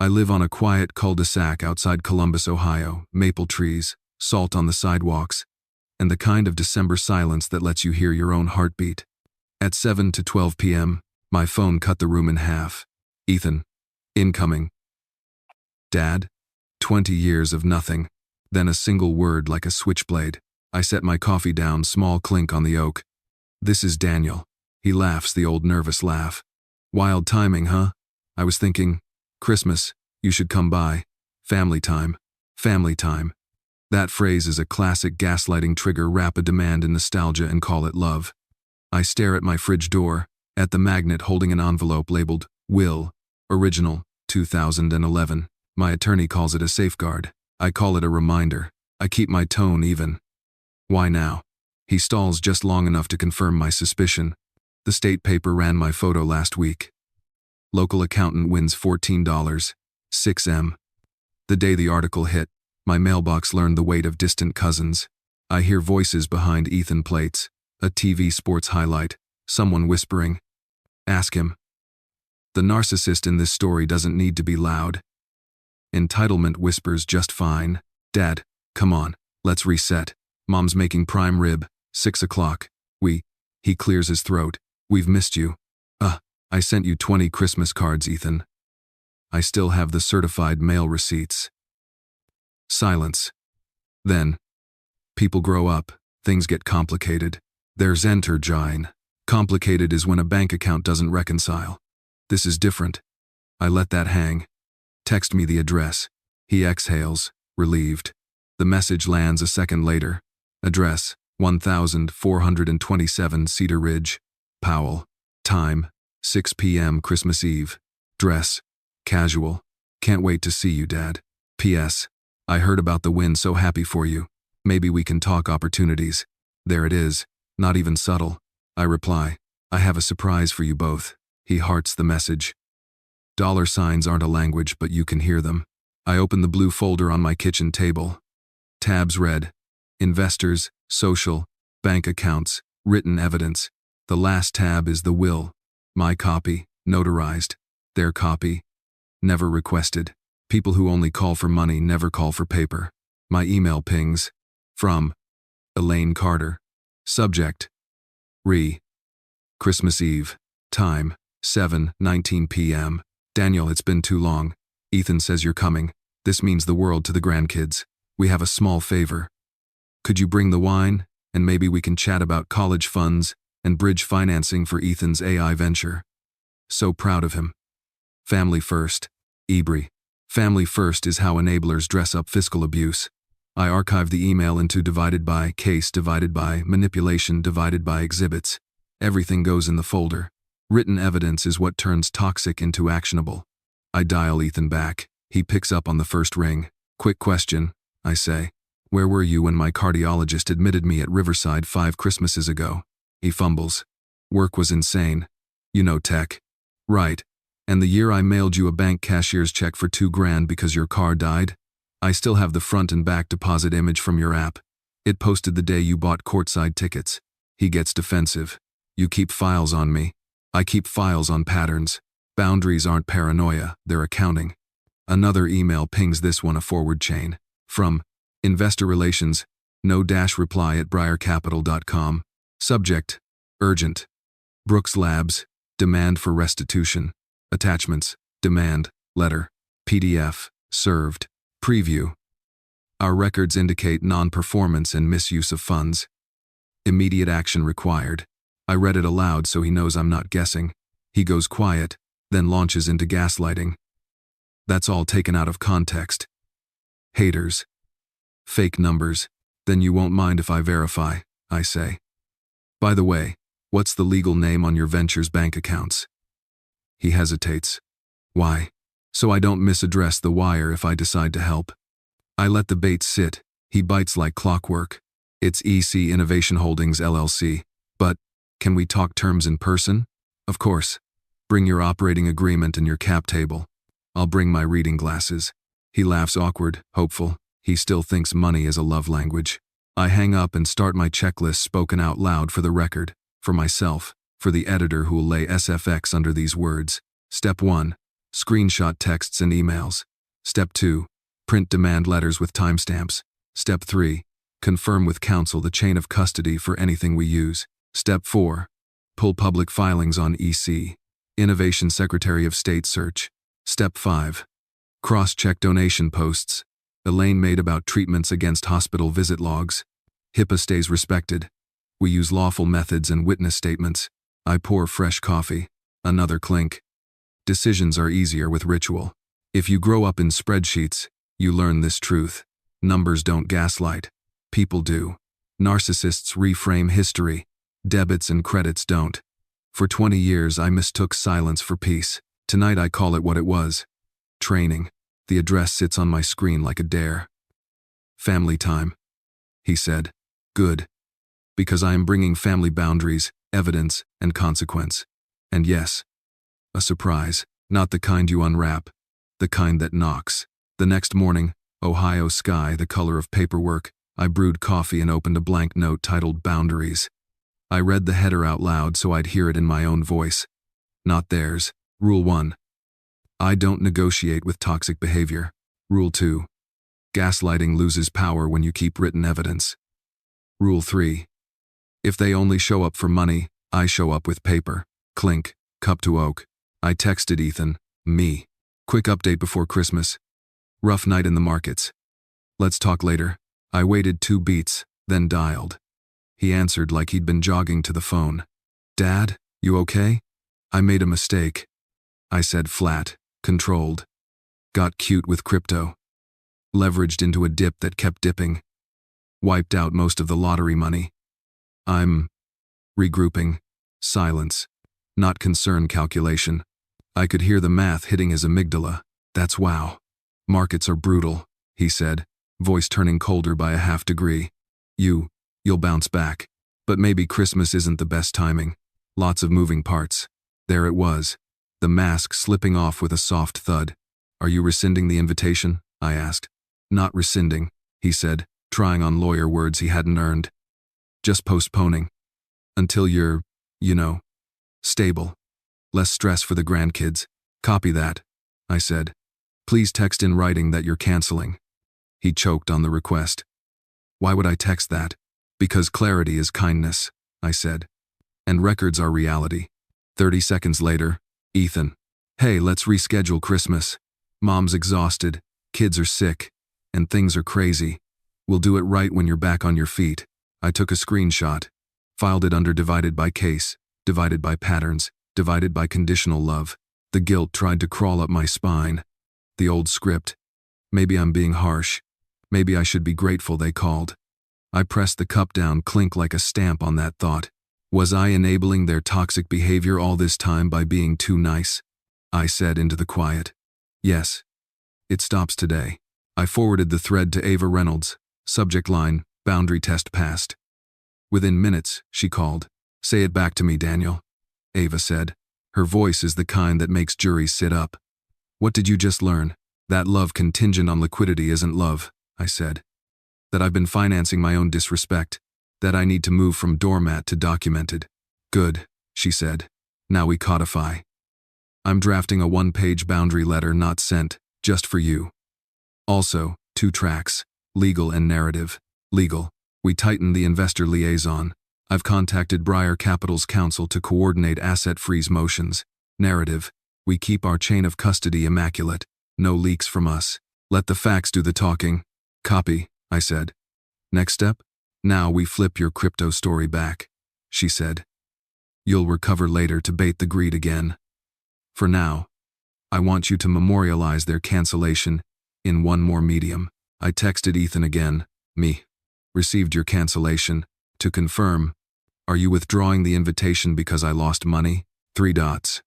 I live on a quiet cul-de-sac outside Columbus, Ohio, maple trees, salt on the sidewalks, and the kind of December silence that lets you hear your own heartbeat. At 7 to 12 p.m., my phone cut the room in half. Ethan. Incoming. Dad? 20 years of nothing. Then a single word like a switchblade. I set my coffee down, small clink on the oak. This is Daniel. He laughs, the old nervous laugh. Wild timing, huh? I was thinking, Christmas, you should come by. Family time. Family time. That phrase is a classic gaslighting trigger. Wrap a demand in nostalgia and call it love. I stare at my fridge door, at the magnet holding an envelope labeled, Will, Original, 2011. My attorney calls it a safeguard. I call it a reminder. I keep my tone even. Why now? He stalls just long enough to confirm my suspicion. The state paper ran my photo last week. Local accountant wins $14, 6M. The day the article hit, my mailbox learned the weight of distant cousins. I hear voices behind Ethan plates, a TV sports highlight, someone whispering. Ask him. The narcissist in this story doesn't need to be loud. Entitlement whispers just fine. Dad, come on, let's reset. Mom's making prime rib, 6 o'clock. He clears his throat. We've missed you. I sent you 20 Christmas cards, Ethan. I still have the certified mail receipts. Silence. Then, people grow up, things get complicated. There's enter Jine. Complicated is when a bank account doesn't reconcile. This is different. I let that hang. Text me the address. He exhales, relieved. The message lands a second later. Address, 1427 Cedar Ridge, Powell. Time, 6 p.m. Christmas Eve. Dress, casual. Can't wait to see you, Dad. P.S. I heard about the win, so happy for you. Maybe we can talk opportunities. There it is, not even subtle. I reply, I have a surprise for you both. He hearts the message. Dollar signs aren't a language, but you can hear them. I open the blue folder on my kitchen table. Tabs read, investors, social, bank accounts, written evidence. The last tab is the will. My copy, notarized. Their copy, never requested. People who only call for money never call for paper. My email pings. From Elaine Carter. Subject, Christmas Eve. Time, 7:19 p.m. Daniel, it's been too long. Ethan says you're coming. This means the world to the grandkids. We have a small favor. Could you bring the wine, and maybe we can chat about college funds and bridge financing for Ethan's AI venture. So proud of him. Family first. Ebri. Family first is how enablers dress up fiscal abuse. I archive the email into divided by case divided by manipulation divided by exhibits. Everything goes in the folder. Written evidence is what turns toxic into actionable. I dial Ethan back. He picks up on the first ring. Quick question, I say. Where were you when my cardiologist admitted me at Riverside 5 Christmases ago? He fumbles. Work was insane. You know tech. Right. And the year I mailed you a bank cashier's check for $2,000 because your car died? I still have the front and back deposit image from your app. It posted the day you bought courtside tickets. He gets defensive. You keep files on me. I keep files on patterns. Boundaries aren't paranoia, they're accounting. Another email pings, this one a forward chain. From Investor Relations, no-reply at briarcapital.com. Subject, urgent. Brooks Labs, demand for restitution. Attachments, demand, letter, PDF, served, preview. Our records indicate non-performance and misuse of funds. Immediate action required. I read it aloud so he knows I'm not guessing. He goes quiet, then launches into gaslighting. That's all taken out of context. Haters. Fake numbers. Then you won't mind if I verify, I say. By the way, what's the legal name on your venture's bank accounts? He hesitates. Why? So I don't misaddress the wire if I decide to help. I let the bait sit. He bites like clockwork. It's EC Innovation Holdings LLC. But, can we talk terms in person? Of course. Bring your operating agreement and your cap table. I'll bring my reading glasses. He laughs, awkward, hopeful. He still thinks money is a love language. I hang up and start my checklist, spoken out loud for the record, for myself, for the editor who'll lay SFX under these words. Step 1. Screenshot texts and emails. Step 2. Print demand letters with timestamps. Step 3. Confirm with counsel the chain of custody for anything we use. Step 4. Pull public filings on EC. Innovation Secretary of State search. Step 5. Cross-check donation posts. Elaine made about treatments against hospital visit logs. HIPAA stays respected. We use lawful methods and witness statements. I pour fresh coffee. Another clink. Decisions are easier with ritual. If you grow up in spreadsheets, you learn this truth. Numbers don't gaslight. People do. Narcissists reframe history. Debits and credits don't. For 20 years, I mistook silence for peace. Tonight I call it what it was. Training. The address sits on my screen like a dare. Family time. He said. Good. Because I am bringing family boundaries, evidence, and consequence. And yes, a surprise, not the kind you unwrap, the kind that knocks. The next morning, Ohio sky the color of paperwork, I brewed coffee and opened a blank note titled Boundaries. I read the header out loud so I'd hear it in my own voice. Not theirs. Rule 1. I don't negotiate with toxic behavior. Rule 2. Gaslighting loses power when you keep written evidence. Rule 3. If they only show up for money, I show up with paper. Clink, cup to oak. I texted Ethan, me. Quick update before Christmas. Rough night in the markets. Let's talk later. I waited 2 beats, then dialed. He answered like he'd been jogging to the phone. Dad, you okay? I made a mistake. I said flat, controlled. Got cute with crypto. Leveraged into a dip that kept dipping. Wiped out most of the lottery money. I'm regrouping. Silence. Not concern calculation. I could hear the math hitting his amygdala. That's wow. Markets are brutal, he said, voice turning colder by a half degree. You'll bounce back. But maybe Christmas isn't the best timing. Lots of moving parts. There it was. The mask slipping off with a soft thud. Are you rescinding the invitation? I asked. Not rescinding, he said, trying on lawyer words he hadn't earned. Just postponing. Until you're, stable. Less stress for the grandkids. Copy that, I said. Please text in writing that you're canceling. He choked on the request. Why would I text that? Because clarity is kindness, I said. And records are reality. 30 seconds later, Ethan. Hey, let's reschedule Christmas. Mom's exhausted, kids are sick, and things are crazy. We'll do it right when you're back on your feet. I took a screenshot, filed it under divided by case, divided by patterns, divided by conditional love. The guilt tried to crawl up my spine. The old script. Maybe I'm being harsh. Maybe I should be grateful they called. I pressed the cup down, clink like a stamp on that thought. Was I enabling their toxic behavior all this time by being too nice? I said into the quiet. Yes. It stops today. I forwarded the thread to Ava Reynolds. Subject line, boundary test passed. Within minutes, she called. Say it back to me, Daniel. Ava said. Her voice is the kind that makes juries sit up. What did you just learn? That love contingent on liquidity isn't love, I said. That I've been financing my own disrespect. That I need to move from doormat to documented. Good, she said. Now we codify. I'm drafting a 1-page boundary letter not sent, just for you. Also, 2 tracks, legal and narrative. Legal. We tightened the investor liaison. I've contacted Briar Capital's counsel to coordinate asset freeze motions. Narrative. We keep our chain of custody immaculate. No leaks from us. Let the facts do the talking. Copy, I said. Next step? Now we flip your crypto story back, she said. You'll recover later to bait the greed again. For now, I want you to memorialize their cancellation in one more medium. I texted Ethan again, me. Received your cancellation. To confirm, are you withdrawing the invitation because I lost money? 3 dots.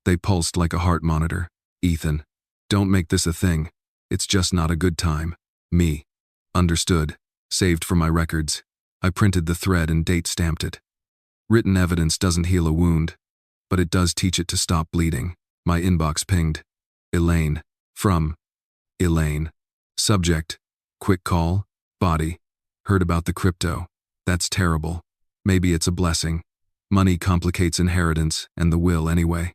They pulsed like a heart monitor. Ethan, don't make this a thing. It's just not a good time. Me. Understood. Saved for my records. I printed the thread and date stamped it. Written evidence doesn't heal a wound, but it does teach it to stop bleeding. My inbox pinged. Elaine. From Elaine. Subject. Quick call. Body. Heard about the crypto. That's terrible. Maybe it's a blessing. Money complicates inheritance and the will anyway.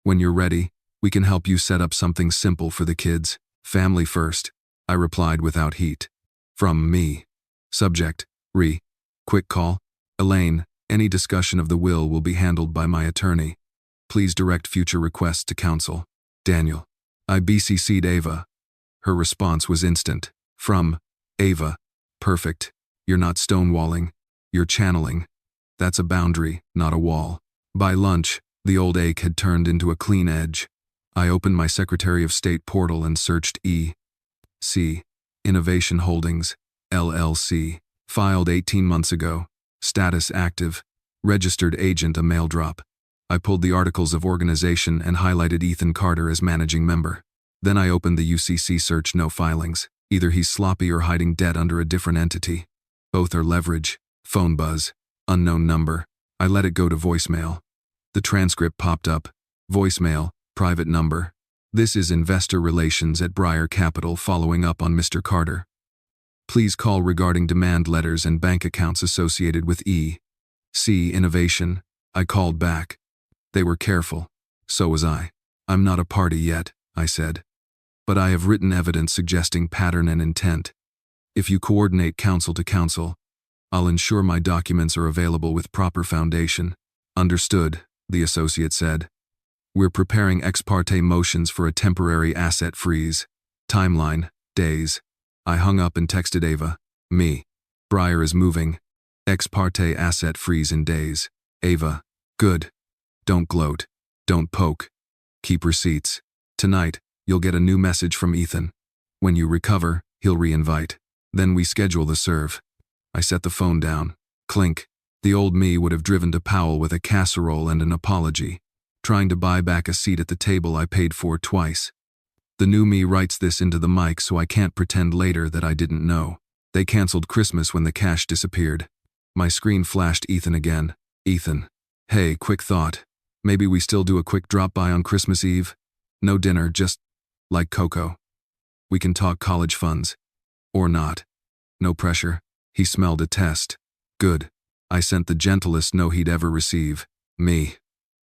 When you're ready, We can help you set up something simple for the kids. Family first, I replied without heat. From me. Subject, re. Quick call. Elaine, any discussion of the will be handled by my attorney. Please direct future requests to counsel. Daniel. I BCC'd Ava. Her response was instant. From Ava. Perfect. You're not stonewalling. You're channeling. That's a boundary, not a wall. By lunch, the old ache had turned into a clean edge. I opened my Secretary of State portal and searched E.C. Innovation Holdings, LLC. Filed 18 months ago. Status active. Registered agent a mail drop. I pulled the articles of organization and highlighted Ethan Carter as managing member. Then I opened the UCC search no filings. Either he's sloppy or hiding debt under a different entity. Both are leverage. Phone buzz. Unknown number. I let it go to voicemail. The transcript popped up. Voicemail, private number. This is Investor Relations at Briar Capital following up on Mr. Carter. Please call regarding demand letters and bank accounts associated with E.C. Innovation. I called back. They were careful. So was I. I'm not a party yet, I said. But I have written evidence suggesting pattern and intent. If you coordinate counsel to counsel, I'll ensure my documents are available with proper foundation. Understood, the associate said. We're preparing ex parte motions for a temporary asset freeze. Timeline, days. I hung up and texted Ava. Me. Briar is moving. Ex parte asset freeze in days. Ava. Good. Don't gloat. Don't poke. Keep receipts. Tonight, you'll get a new message from Ethan. When you recover, he'll re-invite. Then we schedule the serve. I set the phone down. Clink. The old me would have driven to Powell with a casserole and an apology, trying to buy back a seat at the table I paid for twice. The new me writes this into the mic so I can't pretend later that I didn't know. They canceled Christmas when the cash disappeared. My screen flashed Ethan again. Ethan. Hey, quick thought. Maybe we still do a quick drop-by on Christmas Eve? No dinner, just like Coco. We can talk college funds. Or not. No pressure. He smelled a test. Good. I sent the gentlest no he'd ever receive. Me.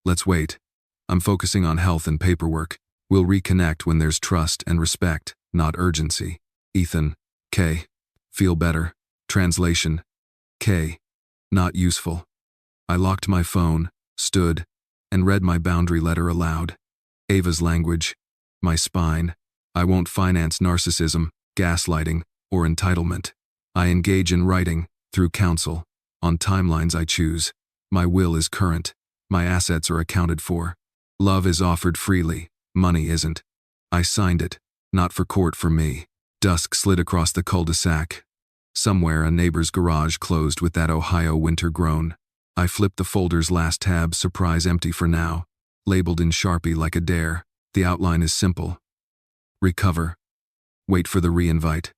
Let's wait. I'm focusing on health and paperwork. We'll reconnect when there's trust and respect, not urgency. Ethan. K. Feel better. Translation. K. Not useful. I locked my phone, stood, and read my boundary letter aloud. Ava's language. My spine. I won't finance narcissism, gaslighting, or entitlement. I engage in writing, through counsel, on timelines I choose. My will is current. My assets are accounted for. Love is offered freely. Money isn't. I signed it. Not for court for me. Dusk slid across the cul-de-sac. Somewhere a neighbor's garage closed with that Ohio winter groan. I flipped the folder's last tab, surprise empty for now. Labeled in Sharpie like a dare. The outline is simple. Recover. Wait for the re-invite.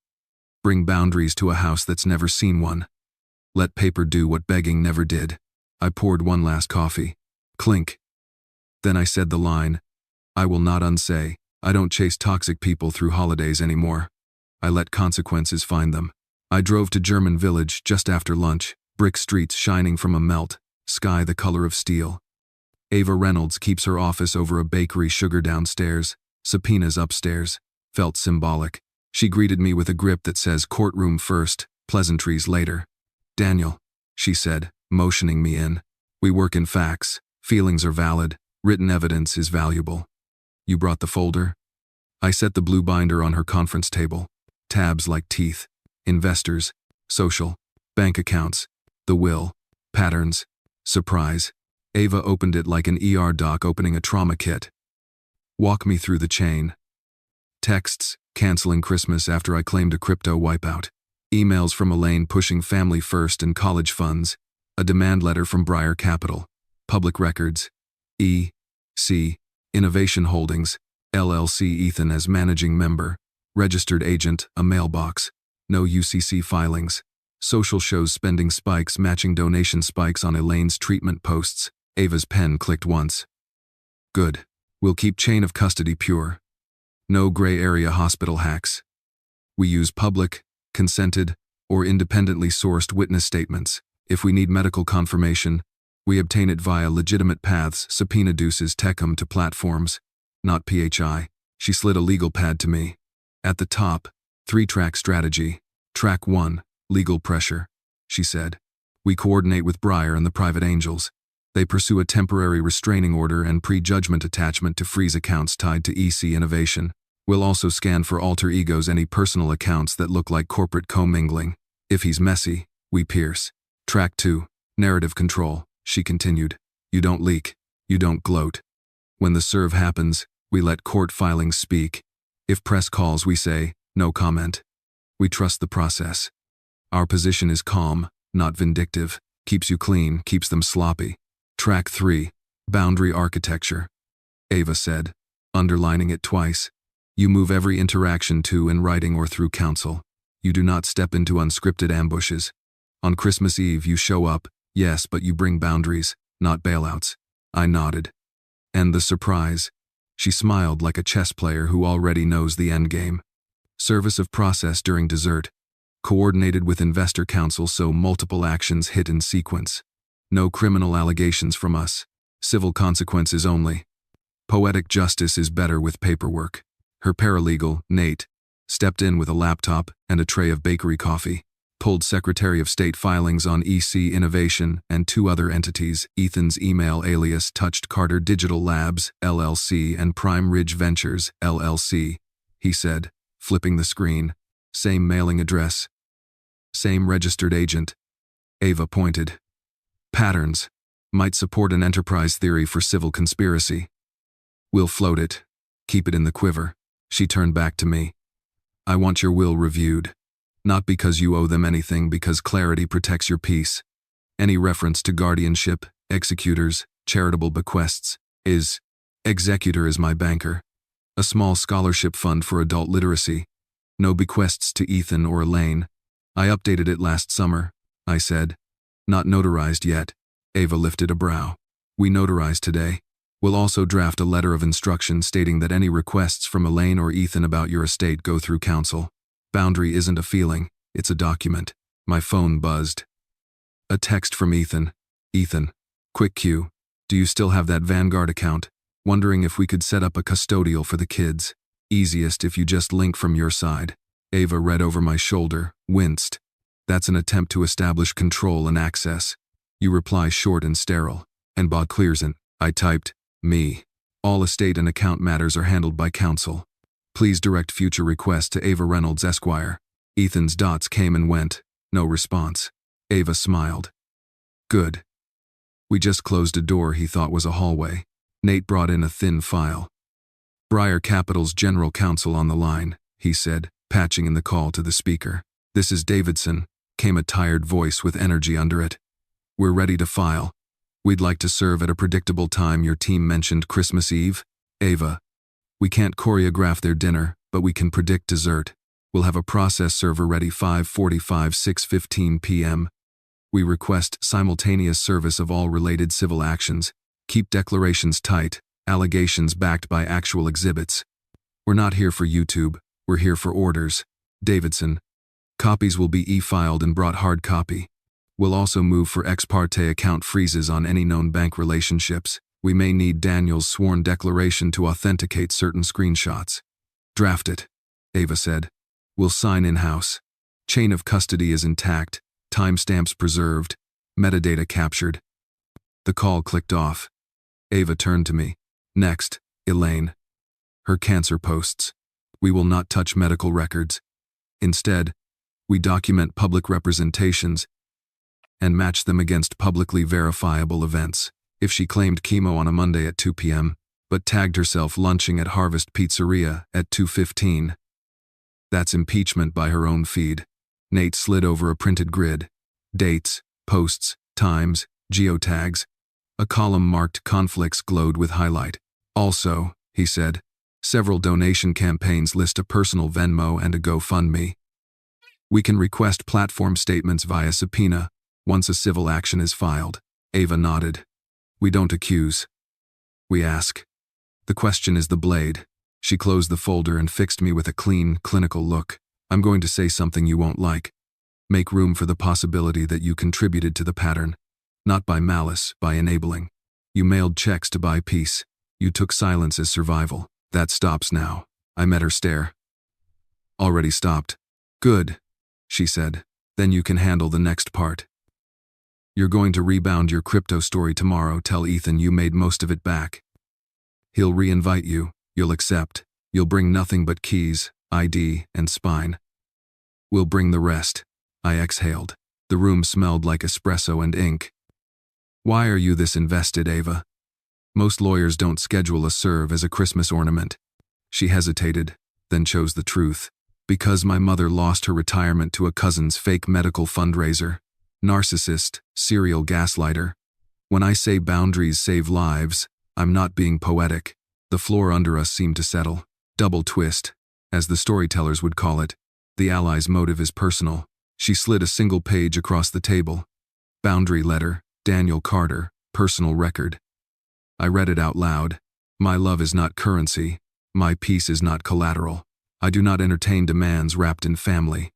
Bring boundaries to a house that's never seen one. Let paper do what begging never did. I poured one last coffee. Clink. Then I said the line. I will not unsay. I don't chase toxic people through holidays anymore. I let consequences find them. I drove to German Village just after lunch, brick streets shining from a melt, sky the color of steel. Ava Reynolds keeps her office over a bakery, sugar downstairs, subpoenas upstairs. Felt symbolic. She greeted me with a grip that says courtroom first, pleasantries later. Daniel, she said, motioning me in. We work in facts. Feelings are valid. Written evidence is valuable. You brought the folder? I set the blue binder on her conference table. Tabs like teeth. Investors. Social. Bank accounts. The will. Patterns. Surprise. Ava opened it like an ER doc opening a trauma kit. Walk me through the chain. Texts, canceling Christmas after I claimed a crypto wipeout. Emails from Elaine pushing family first and college funds. A demand letter from Briar Capital. Public records. E.C. Innovation Holdings, LLC. Ethan as managing member. Registered agent, a mailbox. No UCC filings. Social shows spending spikes matching donation spikes on Elaine's treatment posts. Ava's pen clicked once. Good. We'll keep chain of custody pure. No gray area hospital hacks. We use public, consented, or independently sourced witness statements. If we need medical confirmation, we obtain it via legitimate paths, subpoena deuces tech 'em to platforms. not PHI. She slid a legal pad to me. At the top, 3-track strategy. Track 1, legal pressure, she said. We coordinate with Breyer and the private angels. They pursue a temporary restraining order and prejudgment attachment to freeze accounts tied to EC Innovation. We'll also scan for alter egos any personal accounts that look like corporate commingling. If he's messy, we pierce. Track 2, narrative control, she continued. You don't leak. You don't gloat. When the serve happens, we let court filings speak. If press calls, we say, no comment. We trust the process. Our position is calm, not vindictive, keeps you clean, keeps them sloppy. Track 3, boundary architecture, Ava said, underlining it twice. You move every interaction to in writing or through counsel. You do not step into unscripted ambushes. On Christmas Eve, you show up, yes, but you bring boundaries, not bailouts. I nodded. And the surprise? She smiled like a chess player who already knows the endgame. Service of process during dessert. Coordinated with investor counsel so multiple actions hit in sequence. No criminal allegations from us. Civil consequences only. Poetic justice is better with paperwork. Her paralegal, Nate, stepped in with a laptop and a tray of bakery coffee, pulled Secretary of State filings on EC Innovation and 2 other entities. Ethan's email alias touched Carter Digital Labs, LLC and Prime Ridge Ventures, LLC, he said, flipping the screen. Same mailing address. Same registered agent. Ava pointed. Patterns. Might support an enterprise theory for civil conspiracy. We'll float it. Keep it in the quiver. She turned back to me. I want your will reviewed. Not because you owe them anything, because clarity protects your peace. Any reference to guardianship, executors, charitable bequests, is. Executor is my banker. A small scholarship fund for adult literacy. No bequests to Ethan or Elaine. I updated it last summer, I said. Not notarized yet. Ava lifted a brow. We notarize today. We'll also draft a letter of instruction stating that any requests from Elaine or Ethan about your estate go through counsel. Boundary isn't a feeling, it's a document. My phone buzzed. A text from Ethan. Ethan. Quick cue. Do you still have that Vanguard account? Wondering if we could set up a custodial for the kids. Easiest if you just link from your side. Ava read over my shoulder, winced. That's an attempt to establish control and access. You reply short and sterile. And Bob clears it. I typed, me. All estate and account matters are handled by counsel. Please direct future requests to Ava Reynolds, Esquire. Ethan's dots came and went. No response. Ava smiled. Good. We just closed a door he thought was a hallway. Nate brought in a thin file. Breyer Capital's general counsel on the line, he said, patching in the call to the speaker. This is Davidson, came a tired voice with energy under it. We're ready to file. We'd like to serve at a predictable time. Your team mentioned Christmas Eve. Ava. We can't choreograph their dinner, but we can predict dessert. We'll have a process server ready 5:45, 6:15 p.m. We request simultaneous service of all related civil actions. Keep declarations tight, allegations backed by actual exhibits. We're not here for YouTube, we're here for orders. Davidson. Copies will be e-filed and brought hard copy. We'll also move for ex parte account freezes on any known bank relationships. We may need Daniel's sworn declaration to authenticate certain screenshots. Draft it, Ava said. We'll sign in-house. Chain of custody is intact, timestamps preserved, metadata captured. The call clicked off. Ava turned to me. Next, Elaine. Her cancer posts. We will not touch medical records. Instead, we document public representations and match them against publicly verifiable events. If she claimed chemo on a Monday at 2 p.m., but tagged herself lunching at Harvest Pizzeria at 2:15, that's impeachment by her own feed. Nate slid over a printed grid. Dates, posts, times, geotags. A column marked conflicts glowed with highlight. Also, he said, several donation campaigns list a personal Venmo and a GoFundMe. We can request platform statements via subpoena once a civil action is filed. Ava nodded. We don't accuse. We ask. The question is the blade. She closed the folder and fixed me with a clean, clinical look. I'm going to say something you won't like. Make room for the possibility that you contributed to the pattern. Not by malice, by enabling. You mailed checks to buy peace. You took silence as survival. That stops now. I met her stare. Already stopped. Good, she said. Then you can handle the next part. You're going to rebound your crypto story tomorrow. Tell Ethan you made most of it back. He'll re-invite you. You'll accept. You'll bring nothing but keys, ID, and spine. We'll bring the rest. I exhaled. The room smelled like espresso and ink. Why are you this invested, Ava? Most lawyers don't schedule a serve as a Christmas ornament. She hesitated, then chose the truth. Because my mother lost her retirement to a cousin's fake medical fundraiser. Narcissist, serial gaslighter. When I say boundaries save lives, I'm not being poetic. The floor under us seemed to settle. Double twist, as the storytellers would call it. The ally's motive is personal. She slid a single page across the table. Boundary letter, Daniel Carter, personal record. I read it out loud. My love is not currency. My peace is not collateral. I do not entertain demands wrapped in family.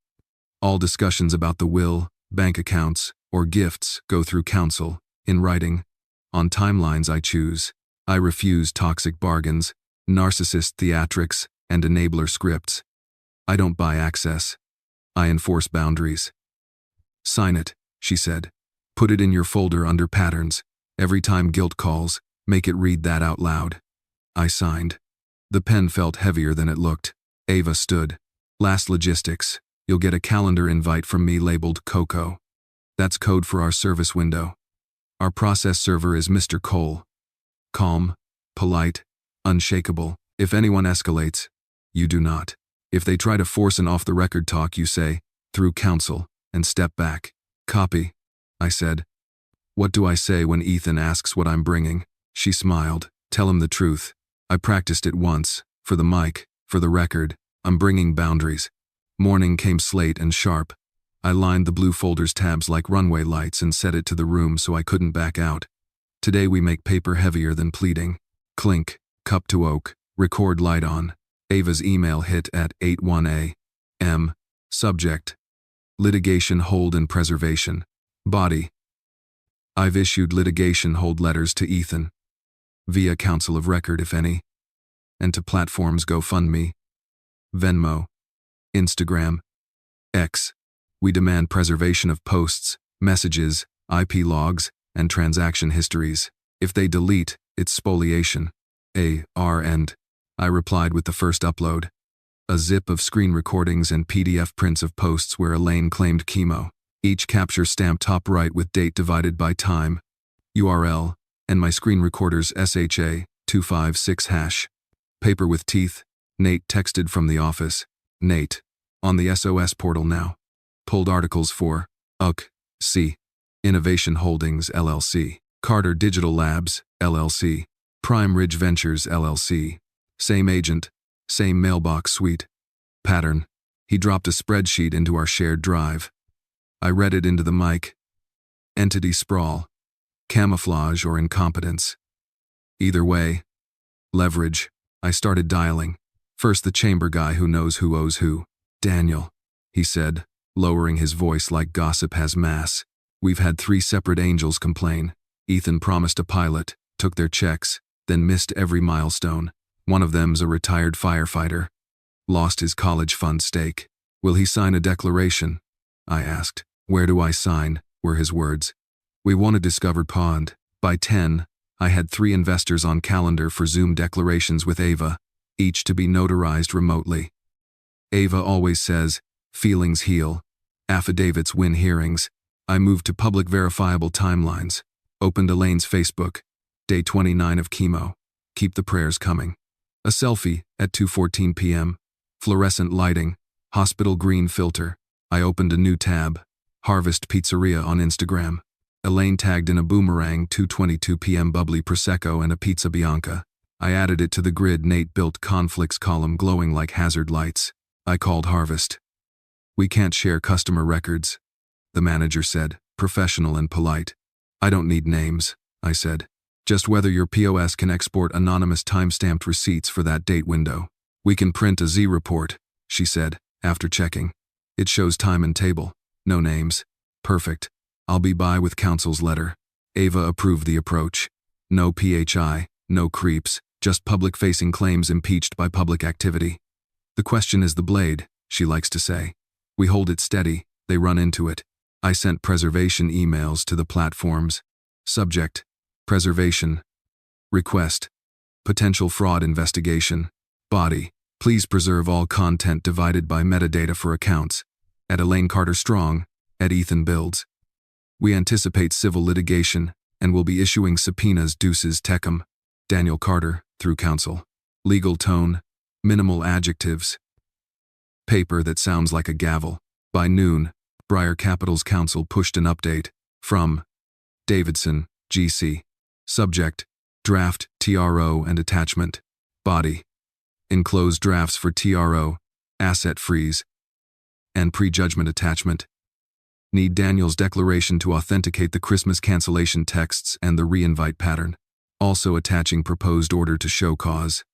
All discussions about the will, bank accounts, or gifts go through counsel, in writing. On timelines I choose. I refuse toxic bargains, narcissist theatrics, and enabler scripts. I don't buy access. I enforce boundaries. Sign it, she said. Put it in your folder under patterns. Every time guilt calls, make it read that out loud. I signed. The pen felt heavier than it looked. Ava stood. Last logistics. You'll get a calendar invite from me labeled Coco. That's code for our service window. Our process server is Mr. Cole. Calm, polite, unshakable. If anyone escalates, you do not. If they try to force an off-the-record talk, you say, through counsel, and step back. Copy, I said. What do I say when Ethan asks what I'm bringing? She smiled. Tell him the truth. I practiced it once, for the mic, for the record. I'm bringing boundaries. Morning came slate and sharp. I lined the blue folder's tabs like runway lights and set it to the room so I couldn't back out. Today we make paper heavier than pleading. Clink, cup to oak, record light on. Ava's email hit at 8:01 a.m. Subject: litigation hold and preservation. Body: I've issued litigation hold letters to Ethan. Via counsel of record, if any. And to platforms GoFundMe, Venmo, Instagram, X. We demand preservation of posts, messages, IP logs, and transaction histories. If they delete, it's spoliation. And I replied with the first upload. A zip of screen recordings and PDF prints of posts where Elaine claimed chemo. Each capture stamped top right with date divided by time, URL, and my screen recorder's SHA-256 #. Paper with teeth. Nate texted from the office. Nate. On the SOS portal now. Pulled articles for C. Innovation Holdings, LLC. Carter Digital Labs, LLC. Prime Ridge Ventures, LLC. Same agent. Same mailbox suite. Pattern. He dropped a spreadsheet into our shared drive. I read it into the mic. Entity sprawl. Camouflage or incompetence. Either way. Leverage. I started dialing. First the chamber guy who knows who owes who. Daniel, he said, lowering his voice like gossip has mass. We've had 3 separate angels complain. Ethan promised a pilot, took their checks, then missed every milestone. One of them's a retired firefighter. Lost his college fund stake. Will he sign a declaration? I asked. Where do I sign? Were his words. We want a discovered pond. By 10, I had 3 investors on calendar for Zoom declarations with Ava, each to be notarized remotely. Ava always says, feelings heal. Affidavits win hearings. I moved to public verifiable timelines. Opened Elaine's Facebook. Day 29 of chemo. Keep the prayers coming. A selfie at 2:14 p.m. Fluorescent lighting. Hospital green filter. I opened a new tab. Harvest Pizzeria on Instagram. Elaine tagged in a boomerang 2:22 p.m. bubbly Prosecco and a pizza bianca. I added it to the grid Nate built conflicts column glowing like hazard lights. I called Harvest. We can't share customer records, the manager said, professional and polite. I don't need names, I said. Just whether your POS can export anonymous time-stamped receipts for that date window. We can print a Z report, she said, after checking. It shows time and table. No names. Perfect. I'll be by with counsel's letter. Ava approved the approach. No PHI, no creeps, Just public-facing claims impeached by public activity. The question is the blade, she likes to say. We hold it steady, they run into it. I sent preservation emails to the platforms. Subject: preservation. Request: potential fraud investigation. Body: please preserve all content divided by metadata for accounts. At Elaine Carter Strong, at Ethan Builds. We anticipate civil litigation and will be issuing subpoenas deuces tecum. Daniel Carter, through counsel. Legal tone: minimal adjectives. Paper that sounds like a gavel. By noon, Briar Capital's counsel pushed an update. From Davidson, GC. Subject: draft, TRO and attachment. Body: enclosed drafts for TRO, asset freeze, and prejudgment attachment. Need Daniel's declaration to authenticate the Christmas cancellation texts and the re-invite pattern. Also attaching proposed order to show cause.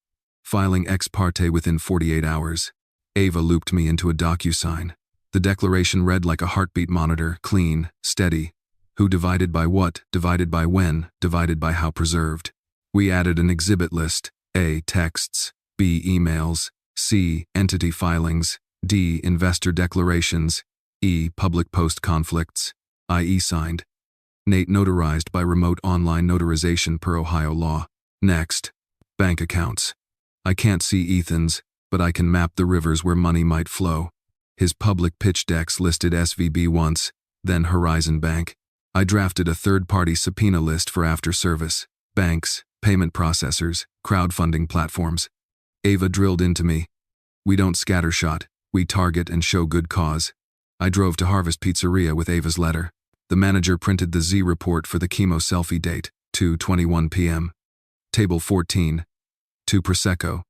Filing ex parte within 48 hours. Ava looped me into a DocuSign. The declaration read like a heartbeat monitor, clean, steady. Who divided by what, divided by when, divided by how preserved. We added an exhibit list: A. Texts, B. Emails, C. Entity filings, D. Investor declarations, E. Public post conflicts, I.e. signed. Nate notarized by remote online notarization per Ohio law. Next, bank accounts. I can't see Ethan's, but I can map the rivers where money might flow. His public pitch decks listed SVB once, then Horizon Bank. I drafted a third-party subpoena list for after-service, banks, payment processors, crowdfunding platforms. Ava drilled into me. We don't scattershot, we target and show good cause. I drove to Harvest Pizzeria with Ava's letter. The manager printed the Z report for the chemo selfie date, 2:21 p.m. Table 14. 2 Prosecco.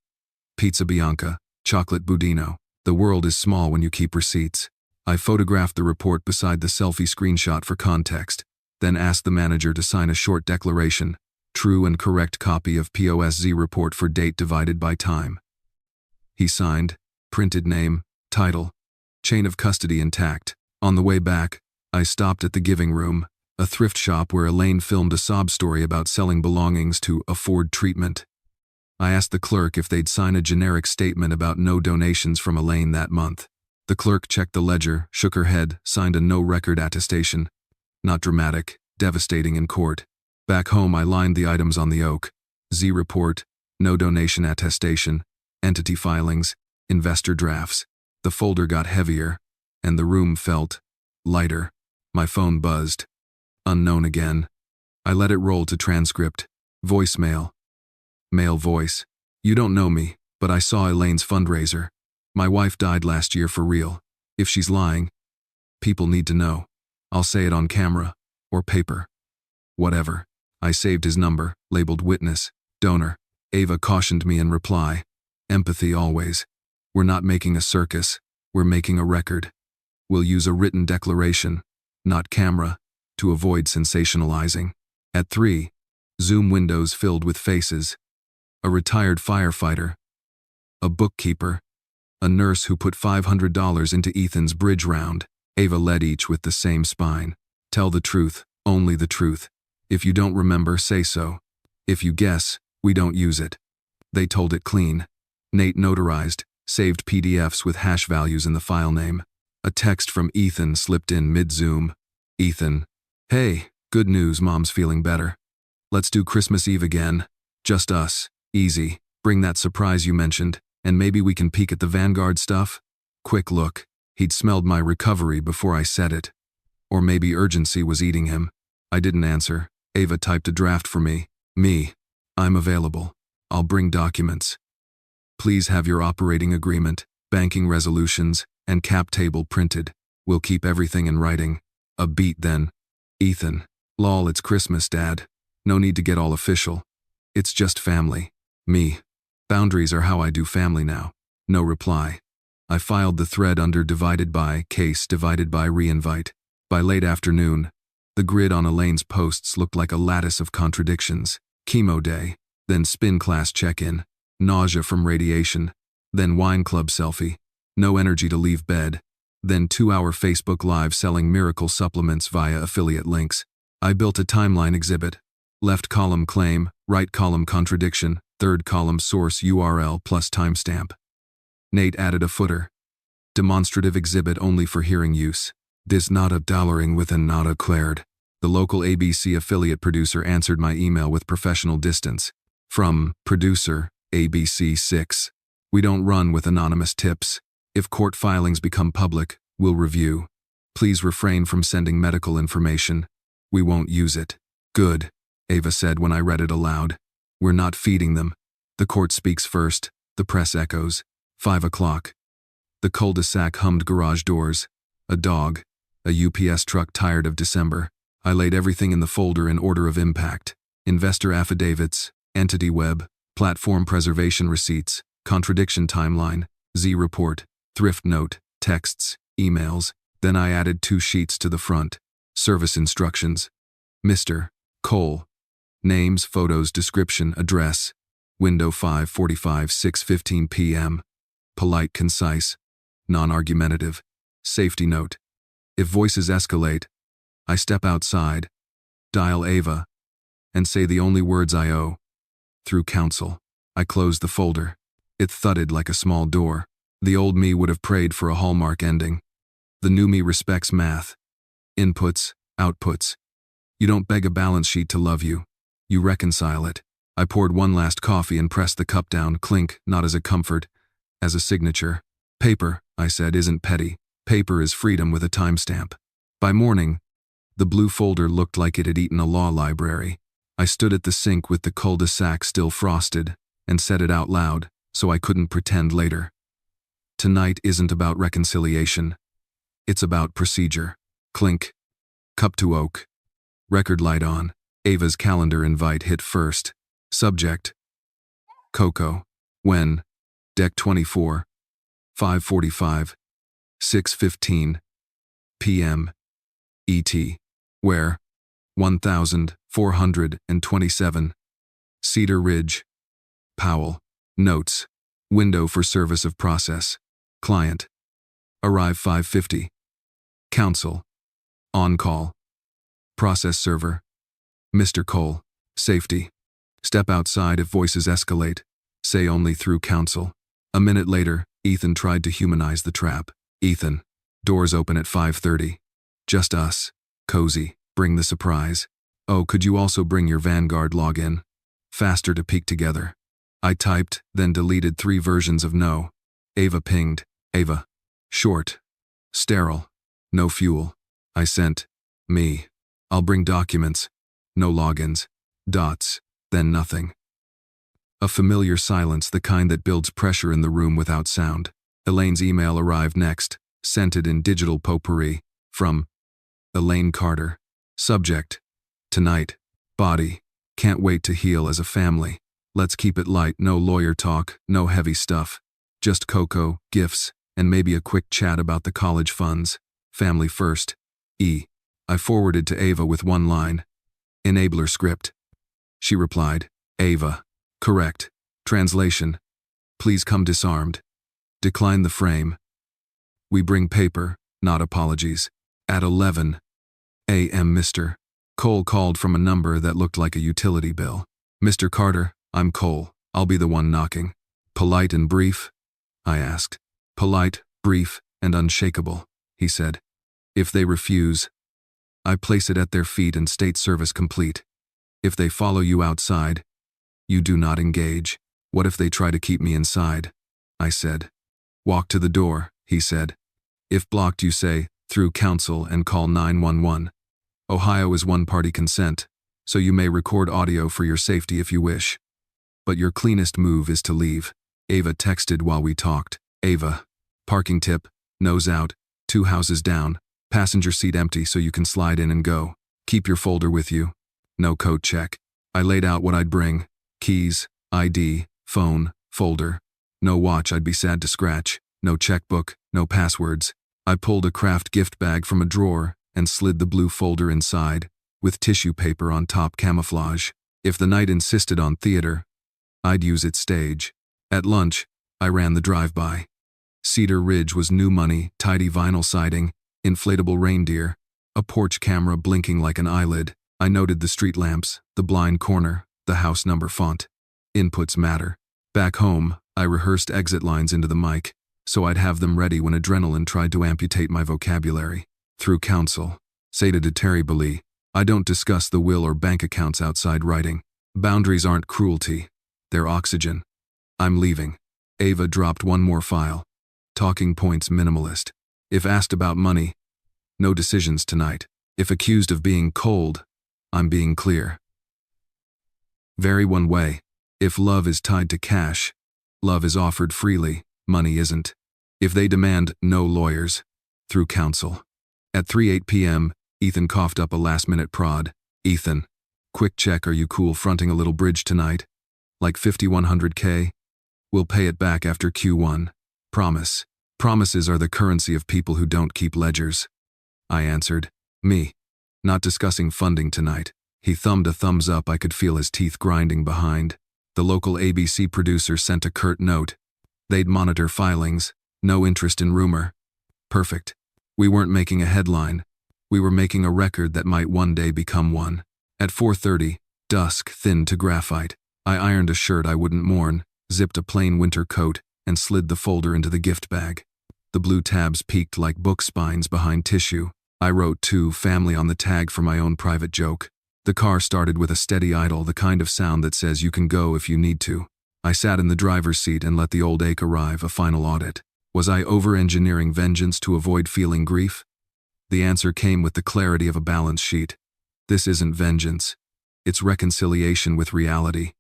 Pizza Bianca, chocolate budino. The world is small when you keep receipts. I photographed the report beside the selfie screenshot for context, then asked the manager to sign a short declaration, true and correct copy of POSZ report for date divided by time. He signed, printed name, title, chain of custody intact. On the way back, I stopped at the Giving Room, a thrift shop where Elaine filmed a sob story about selling belongings to afford treatment. I asked the clerk if they'd sign a generic statement about no donations from Elaine that month. The clerk checked the ledger, shook her head, signed a no-record attestation. Not dramatic, devastating in court. Back home I lined the items on the oak. Z report, no donation attestation, entity filings, investor drafts. The folder got heavier, and the room felt lighter. My phone buzzed. Unknown again. I let it roll to transcript. Voicemail. Male voice. You don't know me, but I saw Elaine's fundraiser. My wife died last year for real. If she's lying, people need to know. I'll say it on camera, or paper. Whatever. I saved his number, labeled witness, donor. Ava cautioned me in reply. Empathy always. We're not making a circus, we're making a record. We'll use a written declaration, not camera, to avoid sensationalizing. At 3, Zoom windows filled with faces. A retired firefighter. A bookkeeper. A nurse who put $500 into Ethan's bridge round. Ava led each with the same spine. Tell the truth, only the truth. If you don't remember, say so. If you guess, we don't use it. They told it clean. Nate notarized, saved PDFs with hash values in the file name. A text from Ethan slipped in mid-Zoom. Ethan. Hey, good news, Mom's feeling better. Let's do Christmas Eve again. Just us. Easy. Bring that surprise you mentioned, and maybe we can peek at the Vanguard stuff? Quick look. He'd smelled my recovery before I said it. Or maybe urgency was eating him. I didn't answer. Ava typed a draft for me. Me. I'm available. I'll bring documents. Please have your operating agreement, banking resolutions, and cap table printed. We'll keep everything in writing. A beat then. Ethan. Lol, it's Christmas, Dad. No need to get all official. It's just family. Me. Boundaries are how I do family now. No reply. I filed the thread under divided by, case divided by re-invite. By late afternoon, the grid on Elaine's posts looked like a lattice of contradictions. Chemo day, then spin class check-in, nausea from radiation, then wine club selfie, no energy to leave bed, then 2-hour Facebook Live selling miracle supplements via affiliate links. I built a timeline exhibit. Left column claim, right column contradiction, Third column source URL plus timestamp. Nate added a footer. Demonstrative exhibit only for hearing use. This not a dollaring with an not declared. The local ABC affiliate producer answered my email with professional distance. From producer, ABC6. We don't run with anonymous tips. If court filings become public, we'll review. Please refrain from sending medical information. We won't use it. Good, Ava said when I read it aloud. We're not feeding them. The court speaks first. The press echoes. 5 o'clock. The cul-de-sac hummed garage doors. A dog. A UPS truck tired of December. I laid everything in the folder in order of impact. Investor affidavits, entity web, platform preservation receipts, contradiction timeline, Z report, thrift note, texts, emails. Then I added 2 sheets to the front. Service instructions. Mr. Cole. Names, photos, description, address. Window 5:45, 6:15 p.m. Polite, concise, non-argumentative. Safety note. If voices escalate, I step outside, dial Ava, and say the only words I owe. Through counsel. I closed the folder. It thudded like a small door. The old me would have prayed for a hallmark ending. The new me respects math. Inputs, outputs. You don't beg a balance sheet to love you. You reconcile it. I poured one last coffee and pressed the cup down, clink, not as a comfort, as a signature. Paper, I said, isn't petty. Paper is freedom with a timestamp. By morning, the blue folder looked like it had eaten a law library. I stood at the sink with the cul-de-sac still frosted and said it out loud so I couldn't pretend later. Tonight isn't about reconciliation. It's about procedure. Clink. Cup to oak. Record light on. Ava's calendar invite hit first. Subject. Coco. When? Deck 24. 5:45. 6:15 p.m. ET. Where? 1427. Cedar Ridge. Powell. Notes. Window for service of process. Client. Arrive 5:50. Counsel. On call. Process server. Mr. Cole. Safety. Step outside if voices escalate. Say only through counsel. A minute later, Ethan tried to humanize the trap. Ethan. Doors open at 5:30. Just us. Cozy. Bring the surprise. Oh, could you also bring your Vanguard login? Faster to peek together. I typed, then deleted 3 versions of no. Ava pinged. Ava. Short. Sterile. No fuel. I sent. Me. I'll bring documents. No logins. Dots. Then nothing. A familiar silence, the kind that builds pressure in the room without sound. Elaine's email arrived next, scented in digital potpourri. From Elaine Carter. Subject. Tonight. Body. Can't wait to heal as a family. Let's keep it light, no lawyer talk, no heavy stuff. Just Coco, gifts, and maybe a quick chat about the college funds. Family first. E. I forwarded to Ava with one line. Enabler script. She replied. Ava. Correct. Translation. Please come disarmed. Decline the frame. We bring paper, not apologies. At 11 a.m. Mr. Cole called from a number that looked like a utility bill. Mr. Carter, I'm Cole. I'll be the one knocking. Polite and brief? I asked. Polite, brief, and unshakable, he said. If they refuse, I place it at their feet and state service complete. If they follow you outside, you do not engage. What if they try to keep me inside? I said. Walk to the door, he said. If blocked, you say, through counsel and call 911. Ohio is one-party consent, so you may record audio for your safety if you wish. But your cleanest move is to leave. Ava texted while we talked. Ava. Parking tip, nose out, 2 houses down, passenger seat empty so you can slide in and go. Keep your folder with you. No code check. I laid out what I'd bring. Keys, ID, phone, folder. No watch I'd be sad to scratch. No checkbook, no passwords. I pulled a craft gift bag from a drawer and slid the blue folder inside, with tissue paper on top camouflage. If the night insisted on theater, I'd use its stage. At lunch, I ran the drive-by. Cedar Ridge was new money, tidy vinyl siding, inflatable reindeer, a porch camera blinking like an eyelid. I noted the street lamps, the blind corner, the house number font. Inputs matter. Back home, I rehearsed exit lines into the mic, so I'd have them ready when adrenaline tried to amputate my vocabulary. Through counsel. Say to terribly, I don't discuss the will or bank accounts outside writing. Boundaries aren't cruelty. They're oxygen. I'm leaving. Ava dropped one more file. Talking points minimalist. If asked about money, no decisions tonight. If accused of being cold, I'm being clear. Vary one way. If love is tied to cash, love is offered freely, money isn't. If they demand no lawyers, through counsel. At 3:08 p.m., Ethan coughed up a last-minute prod. Ethan, quick check, are you cool fronting a little bridge tonight? Like $5,100K? We'll pay it back after Q1. Promise. Promises are the currency of people who don't keep ledgers. I answered. Me. Not discussing funding tonight. He thumbed a thumbs up. I could feel his teeth grinding behind. The local ABC producer sent a curt note. They'd monitor filings. No interest in rumor. Perfect. We weren't making a headline. We were making a record that might one day become one. At 4:30, dusk thinned to graphite. I ironed a shirt I wouldn't mourn, zipped a plain winter coat, and slid the folder into the gift bag. The blue tabs peeked like book spines behind tissue. I wrote to family on the tag for my own private joke. The car started with a steady idle, the kind of sound that says you can go if you need to. I sat in the driver's seat and let the old ache arrive, a final audit. Was I over-engineering vengeance to avoid feeling grief? The answer came with the clarity of a balance sheet. This isn't vengeance. It's reconciliation with reality.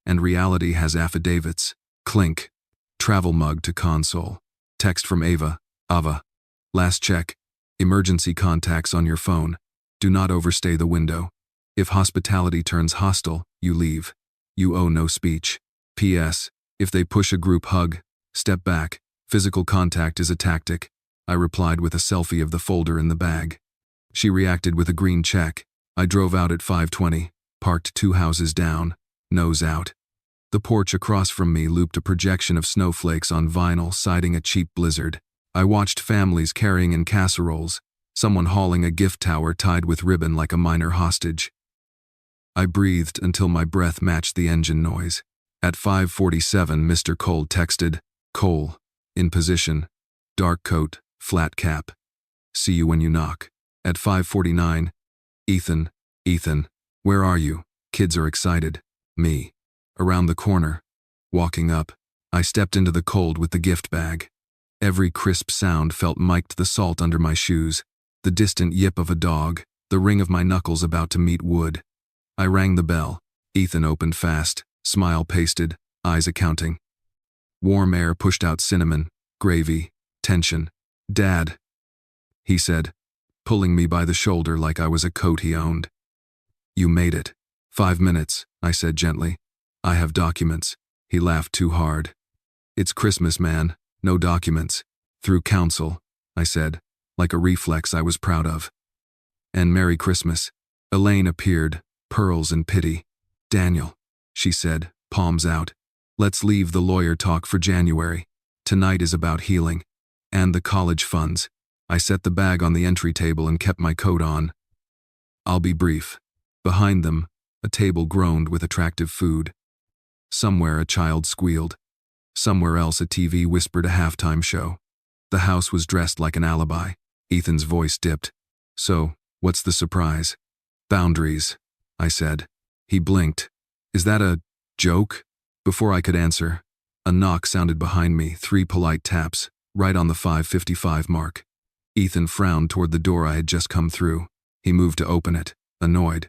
And reality has affidavits. Clink. Travel mug to console. Text from Ava. Ava. Last check. Emergency contacts on your phone. Do not overstay the window. If hospitality turns hostile, you leave. You owe no speech. P.S. If they push a group hug, step back. Physical contact is a tactic. I replied with a selfie of the folder in the bag. She reacted with a green check. I drove out at 5:20, parked 2 houses down, nose out. The porch across from me looped a projection of snowflakes on vinyl, citing a cheap blizzard. I watched families carrying in casseroles, someone hauling a gift tower tied with ribbon like a minor hostage. I breathed until my breath matched the engine noise. At 5:47, Mr. Cole texted, Cole, in position, dark coat, flat cap. See you when you knock. At 5:49, Ethan, where are you? Kids are excited. Me. Around the corner. Walking up, I stepped into the cold with the gift bag. Every crisp sound felt mic'd, the salt under my shoes, the distant yip of a dog, the ring of my knuckles about to meet wood. I rang the bell. Ethan opened fast, smile pasted, eyes accounting. Warm air pushed out cinnamon, gravy, tension. Dad, he said, pulling me by the shoulder like I was a coat he owned. You made it. 5 minutes, I said gently. I have documents. He laughed too hard. It's Christmas, man. No documents. Through counsel, I said, like a reflex I was proud of. And Merry Christmas. Elaine appeared, pearls and pity. Daniel, she said, palms out. Let's leave the lawyer talk for January. Tonight is about healing. And the college funds. I set the bag on the entry table and kept my coat on. I'll be brief. Behind them, a table groaned with attractive food. Somewhere a child squealed. Somewhere else a TV whispered a halftime show. The house was dressed like an alibi. Ethan's voice dipped. So, what's the surprise? Boundaries, I said. He blinked. Is that a joke? Before I could answer, a knock sounded behind me, 3 polite taps, right on the 5:55 mark. Ethan frowned toward the door I had just come through. He moved to open it, annoyed.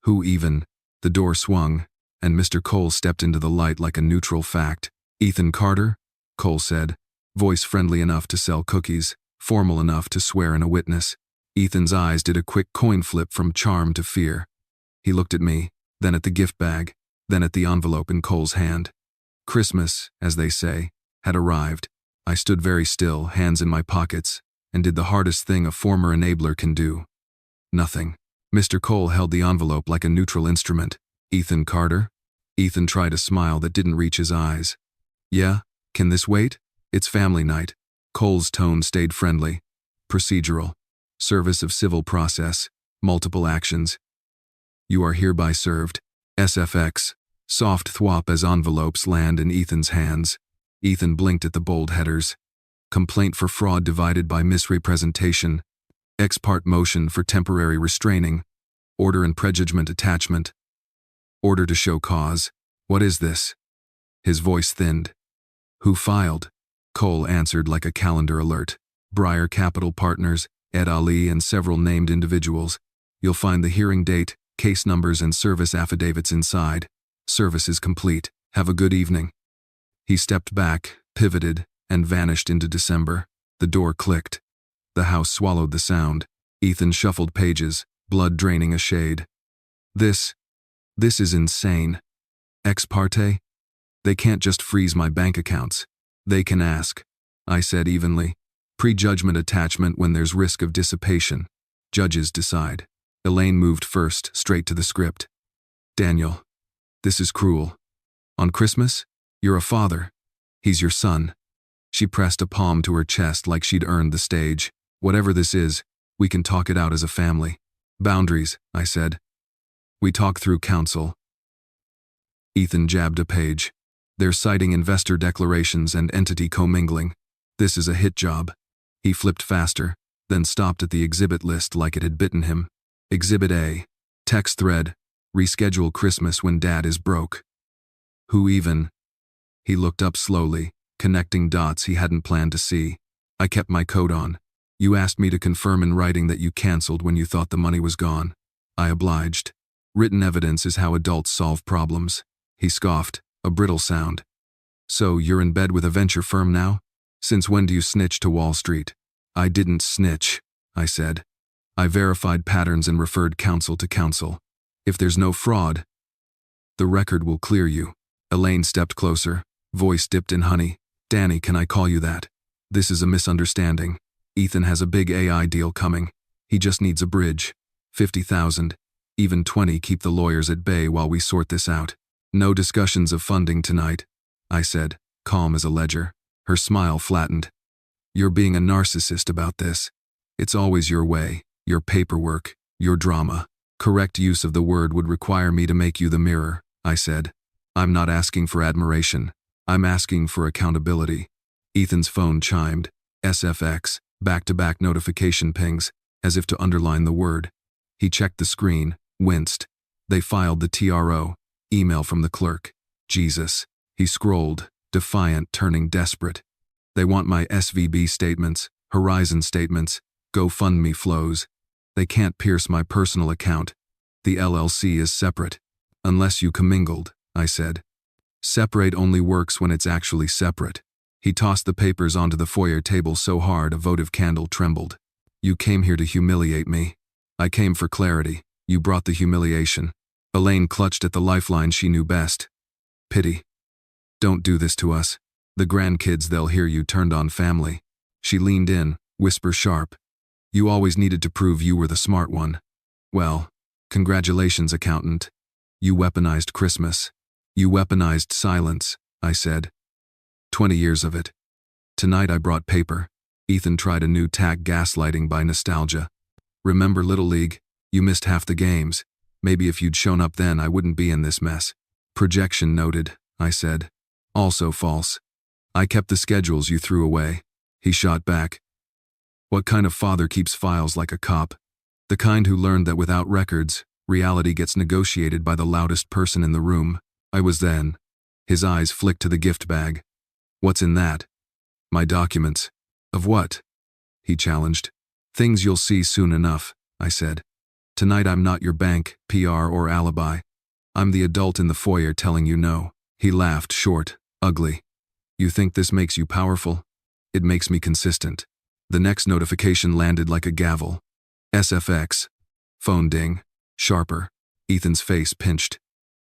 Who even? The door swung, and Mr. Cole stepped into the light like a neutral fact. Ethan Carter? Cole said, voice friendly enough to sell cookies, formal enough to swear in a witness. Ethan's eyes did a quick coin flip from charm to fear. He looked at me, then at the gift bag, then at the envelope in Cole's hand. Christmas, as they say, had arrived. I stood very still, hands in my pockets, and did the hardest thing a former enabler can do. Nothing. Mr. Cole held the envelope like a neutral instrument. Ethan Carter? Ethan tried a smile that didn't reach his eyes. Yeah, can this wait? It's family night. Cole's tone stayed friendly. Procedural. Service of civil process. Multiple actions. You are hereby served. SFX. Soft thwop as envelopes land in Ethan's hands. Ethan blinked at the bold headers. Complaint for fraud divided by misrepresentation. Ex parte motion for temporary restraining. Order and prejudgment attachment. Order to show cause. What is this? His voice thinned. Who filed? Cole answered like a calendar alert. Breyer Capital Partners, Ed Ali, and several named individuals. You'll find the hearing date, case numbers, and service affidavits inside. Service is complete. Have a good evening. He stepped back, pivoted, and vanished into December. The door clicked. The house swallowed the sound. Ethan shuffled pages, blood draining a shade. This is insane. Ex parte? They can't just freeze my bank accounts. They can ask, I said evenly. Prejudgment attachment when there's risk of dissipation. Judges decide. Elaine moved first, straight to the script. Daniel, this is cruel. On Christmas? You're a father. He's your son. She pressed a palm to her chest like she'd earned the stage. Whatever this is, we can talk it out as a family. Boundaries, I said. We talk through counsel. Ethan jabbed a page. They're citing investor declarations and entity commingling. This is a hit job. He flipped faster, then stopped at the exhibit list like it had bitten him. Exhibit A. Text thread. Reschedule Christmas when Dad is broke. Who even? He looked up slowly, connecting dots he hadn't planned to see. I kept my coat on. You asked me to confirm in writing that you canceled when you thought the money was gone. I obliged. Written evidence is how adults solve problems. He scoffed, a brittle sound. So you're in bed with a venture firm now? Since when do you snitch to Wall Street? I didn't snitch, I said. I verified patterns and referred counsel to counsel. If there's no fraud, the record will clear you. Elaine stepped closer, voice dipped in honey. Danny, can I call you that? This is a misunderstanding. Ethan has a big AI deal coming. He just needs a bridge. 50,000. Even 20 keep the lawyers at bay while we sort this out. No discussions of funding tonight, I said, calm as a ledger. Her smile flattened. You're being a narcissist about this. It's always your way, your paperwork, your drama. Correct use of the word would require me to make you the mirror, I said. I'm not asking for admiration. I'm asking for accountability. Ethan's phone chimed. SFX, back-to-back notification pings, as if to underline the word. He checked the screen, winced. They filed the TRO. Email from the clerk. Jesus. He scrolled, defiant, turning desperate. They want my SVB statements, Horizon statements, GoFundMe flows. They can't pierce my personal account. The LLC is separate. Unless you commingled, I said. Separate only works when it's actually separate. He tossed the papers onto the foyer table so hard a votive candle trembled. You came here to humiliate me. I came for clarity. You brought the humiliation. Elaine clutched at the lifeline she knew best. Pity. Don't do this to us. The grandkids, they'll hear you turned on family. She leaned in, whisper sharp. You always needed to prove you were the smart one. Well, congratulations, accountant. You weaponized Christmas. You weaponized silence, I said. 20 years of it. Tonight I brought paper. Ethan tried a new tack, gaslighting by nostalgia. Remember Little League? You missed half the games. Maybe if you'd shown up then I wouldn't be in this mess. Projection noted, I said. Also false. I kept the schedules you threw away. He shot back. What kind of father keeps files like a cop? The kind who learned that without records, reality gets negotiated by the loudest person in the room. I was then. His eyes flicked to the gift bag. What's in that? My documents. Of what? He challenged. Things you'll see soon enough, I said. Tonight I'm not your bank, PR, or alibi. I'm the adult in the foyer telling you no. He laughed, short, ugly. You think this makes you powerful? It makes me consistent. The next notification landed like a gavel. SFX. Phone ding. Sharper. Ethan's face pinched.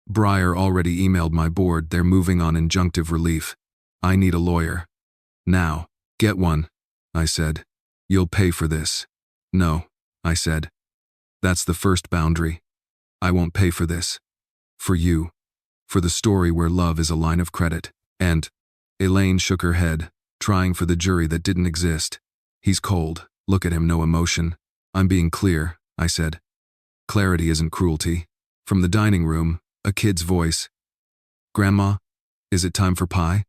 Breyer already emailed my board. They're moving on injunctive relief. I need a lawyer. Now. Get one, I said. You'll pay for this. No, I said. That's the first boundary. I won't pay for this. For you. For the story where love is a line of credit. And Elaine shook her head, trying for the jury that didn't exist. He's cold. Look at him, no emotion. I'm being clear, I said. Clarity isn't cruelty. From the dining room, a kid's voice. Grandma, is it time for pie?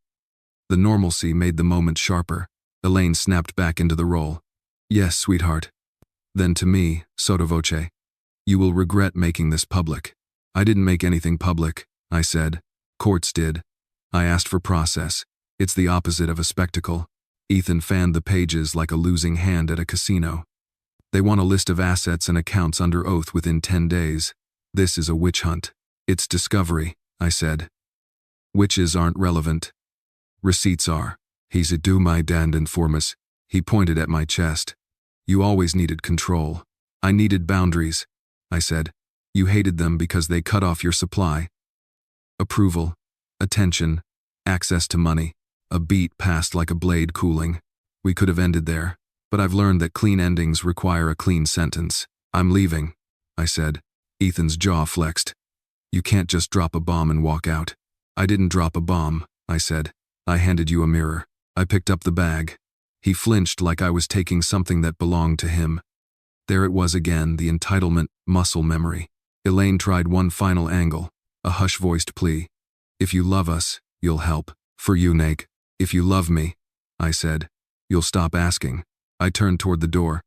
The normalcy made the moment sharper. Elaine snapped back into the role. Yes, sweetheart. Then to me, sotto voce. You will regret making this public. I didn't make anything public, I said. Courts did. I asked for process. It's the opposite of a spectacle. Ethan fanned the pages like a losing hand at a casino. They want a list of assets and accounts under oath within 10 days. This is a witch hunt. It's discovery, I said. Witches aren't relevant. Receipts are. He's a do my dand informus. He pointed at my chest. You always needed control. I needed boundaries, I said. You hated them because they cut off your supply. Approval, attention, access to money. A beat passed like a blade cooling. We could have ended there, but I've learned that clean endings require a clean sentence. I'm leaving, I said. Ethan's jaw flexed. You can't just drop a bomb and walk out. I didn't drop a bomb, I said. I handed you a mirror. I picked up the bag. He flinched like I was taking something that belonged to him. There it was again, the entitlement, muscle memory. Elaine tried one final angle, a hush-voiced plea. If you love us, you'll help. For you, Nate. If you love me, I said, you'll stop asking. I turned toward the door.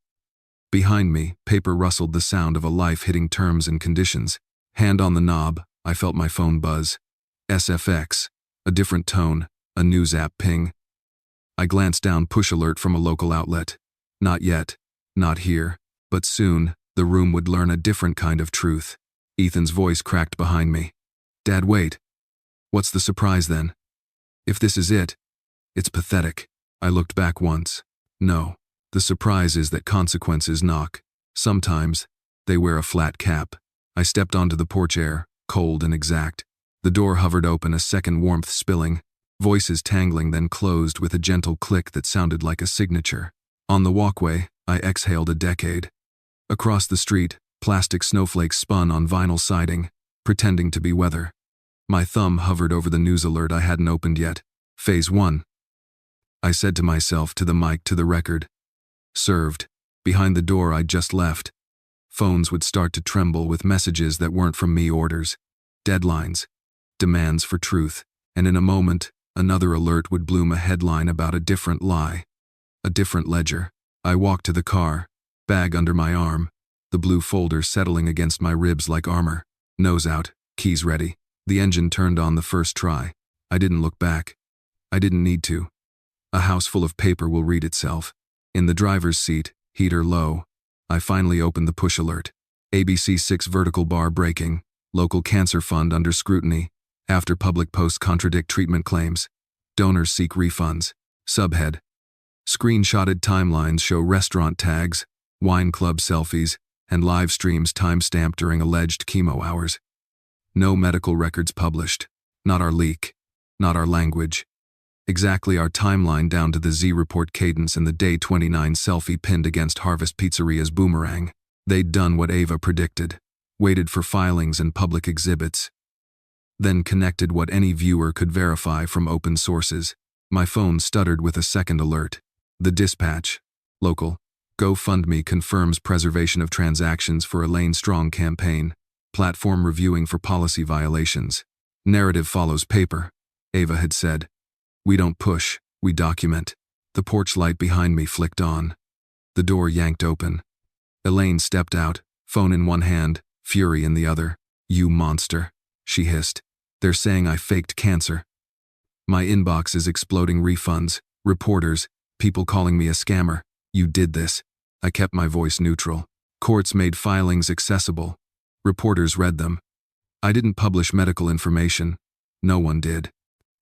Behind me, paper rustled, the sound of a life hitting terms and conditions. Hand on the knob, I felt my phone buzz. SFX, a different tone, a news app ping. I glanced down, push alert from a local outlet. Not yet, not here, but soon, the room would learn a different kind of truth. Ethan's voice cracked behind me. Dad, wait. What's the surprise then? If this is it, it's pathetic. I looked back once. No, the surprise is that consequences knock. Sometimes, they wear a flat cap. I stepped onto the porch air, cold and exact. The door hovered open, a second warmth spilling. Voices tangling, then closed with a gentle click that sounded like a signature. On the walkway, I exhaled a decade. Across the street, plastic snowflakes spun on vinyl siding, pretending to be weather. My thumb hovered over the news alert I hadn't opened yet. Phase 1. I said to myself, to the mic, to the record. Served. Behind the door I'd just left. Phones would start to tremble with messages that weren't from me, orders. Deadlines. Demands for truth. And in a moment, another alert would bloom, a headline about a different lie. A different ledger. I walked to the car, bag under my arm, the blue folder settling against my ribs like armor. Nose out, keys ready. The engine turned on the first try. I didn't look back. I didn't need to. A house full of paper will read itself. In the driver's seat, heater low, I finally opened the push alert. ABC 6 vertical bar breaking. Local cancer fund under scrutiny. After public posts contradict treatment claims. Donors seek refunds. Subhead. Screenshotted timelines show restaurant tags, wine club selfies, and live streams time-stamped during alleged chemo hours. No medical records published. Not our leak. Not our language. Exactly our timeline down to the Z report cadence and the day 29 selfie pinned against Harvest Pizzeria's boomerang. They'd done what Ava predicted. Waited for filings and public exhibits. Then connected what any viewer could verify from open sources. My phone stuttered with a second alert. The Dispatch. Local. GoFundMe confirms preservation of transactions for Elaine Strong campaign. Platform reviewing for policy violations. Narrative follows paper, Ava had said. We don't push, we document. The porch light behind me flicked on. The door yanked open. Elaine stepped out, phone in one hand, fury in the other. You monster, she hissed. They're saying I faked cancer. My inbox is exploding, refunds, reporters, people calling me a scammer. You did this. I kept my voice neutral. Courts made filings accessible. Reporters read them. I didn't publish medical information. No one did.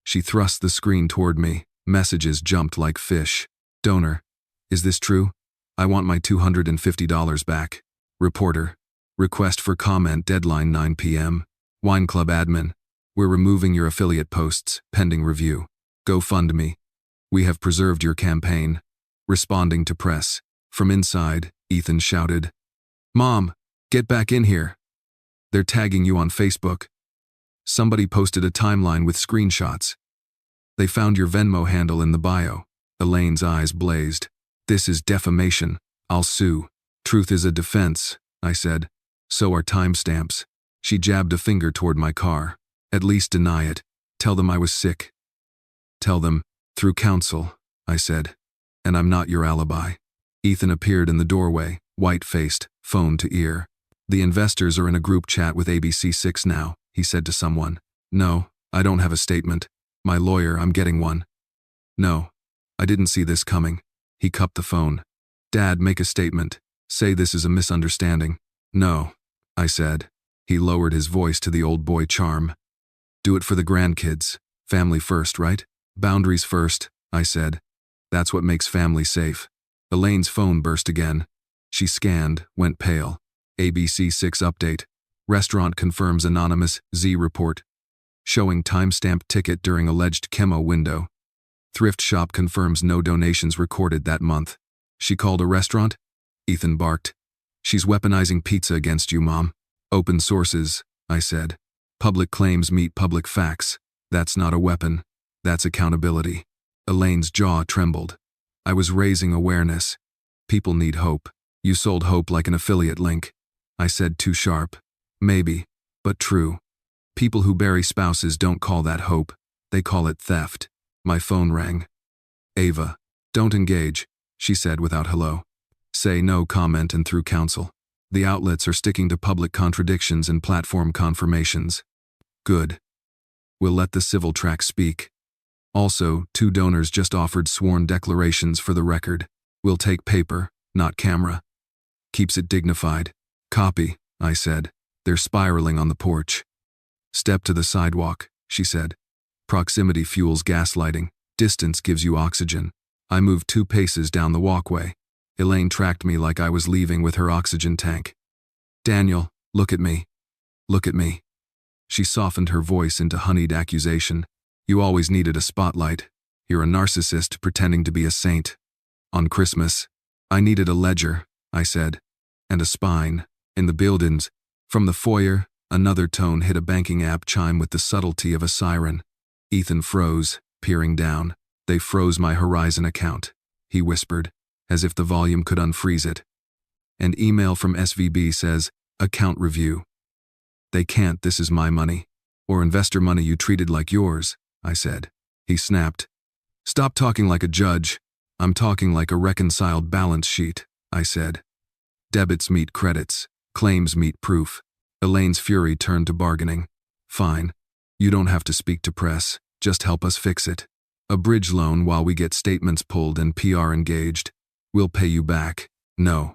She thrust the screen toward me. Messages jumped like fish. Donor. Is this true? I want my $250 back. Reporter. Request for comment, deadline 9 p.m. Wine Club admin. We're removing your affiliate posts, pending review. GoFundMe. We have preserved your campaign. Responding to press. From inside, Ethan shouted. Mom, get back in here. They're tagging you on Facebook. Somebody posted a timeline with screenshots. They found your Venmo handle in the bio. Elaine's eyes blazed. This is defamation. I'll sue. Truth is a defense, I said. So are timestamps. She jabbed a finger toward my car. At least deny it. Tell them I was sick. Tell them, through counsel, I said. And I'm not your alibi. Ethan appeared in the doorway, white-faced, phone to ear. The investors are in a group chat with ABC6 now, he said to someone. No, I don't have a statement. My lawyer, I'm getting one. No, I didn't see this coming. He cupped the phone. Dad, make a statement. Say this is a misunderstanding. No, I said. He lowered his voice to the old boy charm. Do it for the grandkids. Family first, right? Boundaries first, I said. That's what makes family safe. Elaine's phone burst again. She scanned, went pale. ABC6 update. Restaurant confirms anonymous Z report. Showing timestamped ticket during alleged chemo window. Thrift shop confirms no donations recorded that month. She called a restaurant? Ethan barked. She's weaponizing pizza against you, Mom. Open sources, I said. Public claims meet public facts. That's not a weapon. That's accountability. Elaine's jaw trembled. I was raising awareness. People need hope. You sold hope like an affiliate link. I said too sharp. Maybe, but true. People who bury spouses don't call that hope. They call it theft. My phone rang. Ava, don't engage, she said without hello. Say no comment and through counsel. The outlets are sticking to public contradictions and platform confirmations. Good. We'll let the civil track speak. Also, 2 donors just offered sworn declarations for the record. We'll take paper, not camera. Keeps it dignified. Copy, I said. They're spiraling on the porch. Step to the sidewalk, she said. Proximity fuels gaslighting. Distance gives you oxygen. I moved 2 paces down the walkway. Elaine tracked me like I was leaving with her oxygen tank. Daniel, look at me. Look at me. She softened her voice into honeyed accusation. You always needed a spotlight. You're a narcissist pretending to be a saint. On Christmas, I needed a ledger, I said. And a spine. In the buildings. From the foyer, another tone hit a banking app chime with the subtlety of a siren. Ethan froze, peering down. They froze my Horizon account, he whispered, as if the volume could unfreeze it. An email from SVB says, account review. They can't, this is my money. Or investor money you treated like yours, I said. He snapped. Stop talking like a judge. I'm talking like a reconciled balance sheet, I said. Debits meet credits. Claims meet proof. Elaine's fury turned to bargaining. Fine. You don't have to speak to press. Just help us fix it. A bridge loan while we get statements pulled and PR engaged. We'll pay you back. No.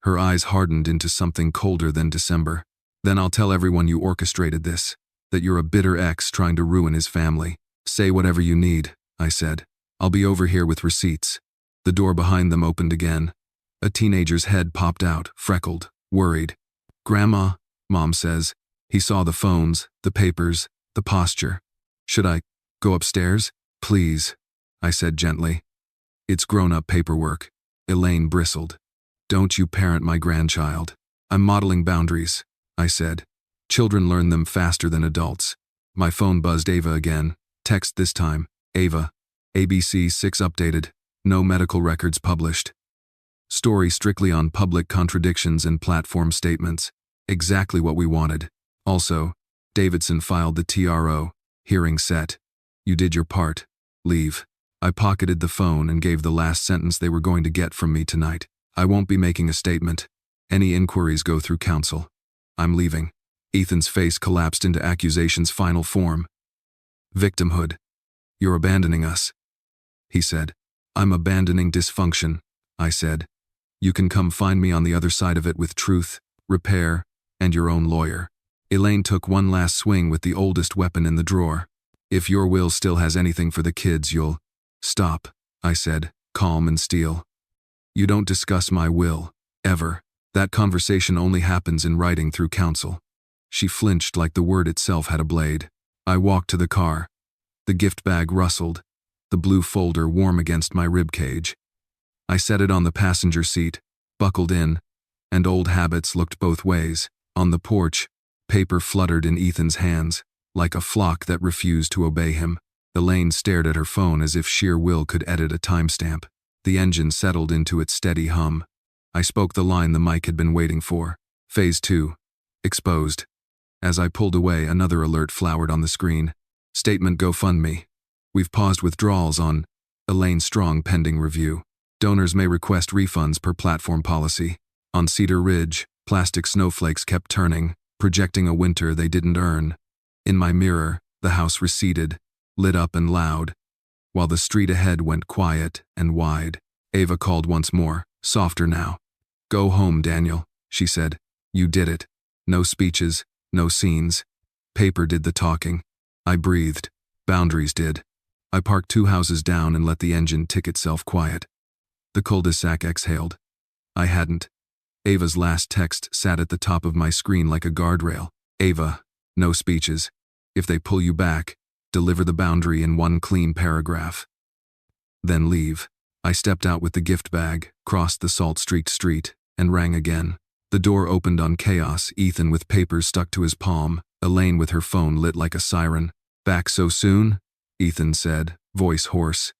Her eyes hardened into something colder than December. Then I'll tell everyone you orchestrated this. That you're a bitter ex trying to ruin his family. Say whatever you need, I said. I'll be over here with receipts. The door behind them opened again. A teenager's head popped out, freckled, worried. Grandma, Mom says. He saw the phones, the papers, the posture. Should I go upstairs? Please, I said gently. It's grown-up paperwork. Elaine bristled. Don't you parent my grandchild. I'm modeling boundaries, I said. Children learn them faster than adults. My phone buzzed Ava again. Text this time. Ava. ABC6 updated. No medical records published. Story strictly on public contradictions and platform statements. Exactly what we wanted. Also, Davidson filed the TRO. Hearing set. You did your part. Leave. I pocketed the phone and gave the last sentence they were going to get from me tonight. I won't be making a statement. Any inquiries go through counsel. I'm leaving. Ethan's face collapsed into accusation's final form. Victimhood. You're abandoning us, he said. I'm abandoning dysfunction, I said. You can come find me on the other side of it with truth, repair, and your own lawyer. Elaine took one last swing with the oldest weapon in the drawer. If your will still has anything for the kids, you'll... Stop, I said, calm and steel. You don't discuss my will, ever. That conversation only happens in writing through counsel. She flinched like the word itself had a blade. I walked to the car. The gift bag rustled, the blue folder warm against my ribcage. I set it on the passenger seat, buckled in, and old habits looked both ways. On the porch, paper fluttered in Ethan's hands, like a flock that refused to obey him. Elaine stared at her phone as if sheer will could edit a timestamp. The engine settled into its steady hum. I spoke the line the mic had been waiting for. Phase 2. Exposed. As I pulled away, another alert flowered on the screen. Statement GoFundMe. We've paused withdrawals on Elaine Strong pending review. Donors may request refunds per platform policy. On Cedar Ridge, plastic snowflakes kept turning, projecting a winter they didn't earn. In my mirror, the house receded, lit up and loud, while the street ahead went quiet and wide. Ava called once more, softer now. Go home, Daniel, she said. You did it. No speeches, no scenes. Paper did the talking. I breathed. Boundaries did. I parked 2 houses down and let the engine tick itself quiet. The cul-de-sac exhaled. I hadn't. Ava's last text sat at the top of my screen like a guardrail. Ava, no speeches. If they pull you back, deliver the boundary in 1 clean paragraph. Then leave. I stepped out with the gift bag, crossed the salt-streaked street, and rang again. The door opened on chaos, Ethan with papers stuck to his palm, Elaine with her phone lit like a siren. Back so soon? Ethan said, voice hoarse.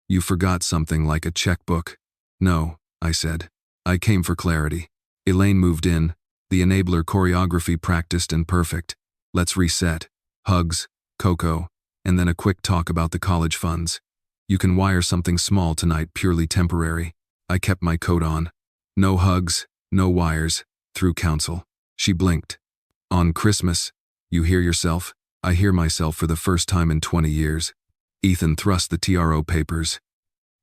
You forgot something like a checkbook. No, I said. I came for clarity. Elaine moved in, the enabler choreography practiced and perfect. Let's reset. Hugs, cocoa, and then a quick talk about the college funds. You can wire something small tonight, purely temporary. I kept my coat on. No hugs, no wires, through counsel. She blinked. On Christmas, you hear yourself? I hear myself for the first time in 20 years. Ethan thrust the TRO papers.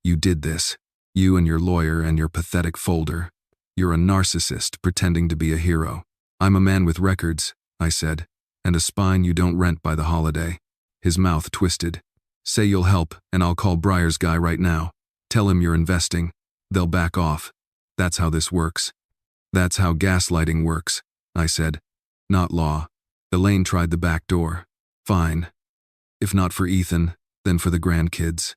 You did this. You and your lawyer and your pathetic folder. You're a narcissist pretending to be a hero. I'm a man with records, I said, and a spine you don't rent by the holiday. His mouth twisted. Say you'll help, and I'll call Breyer's guy right now. Tell him you're investing. They'll back off. That's how this works. That's how gaslighting works, I said. Not law. Elaine tried the back door. Fine. If not for Ethan, then for the grandkids.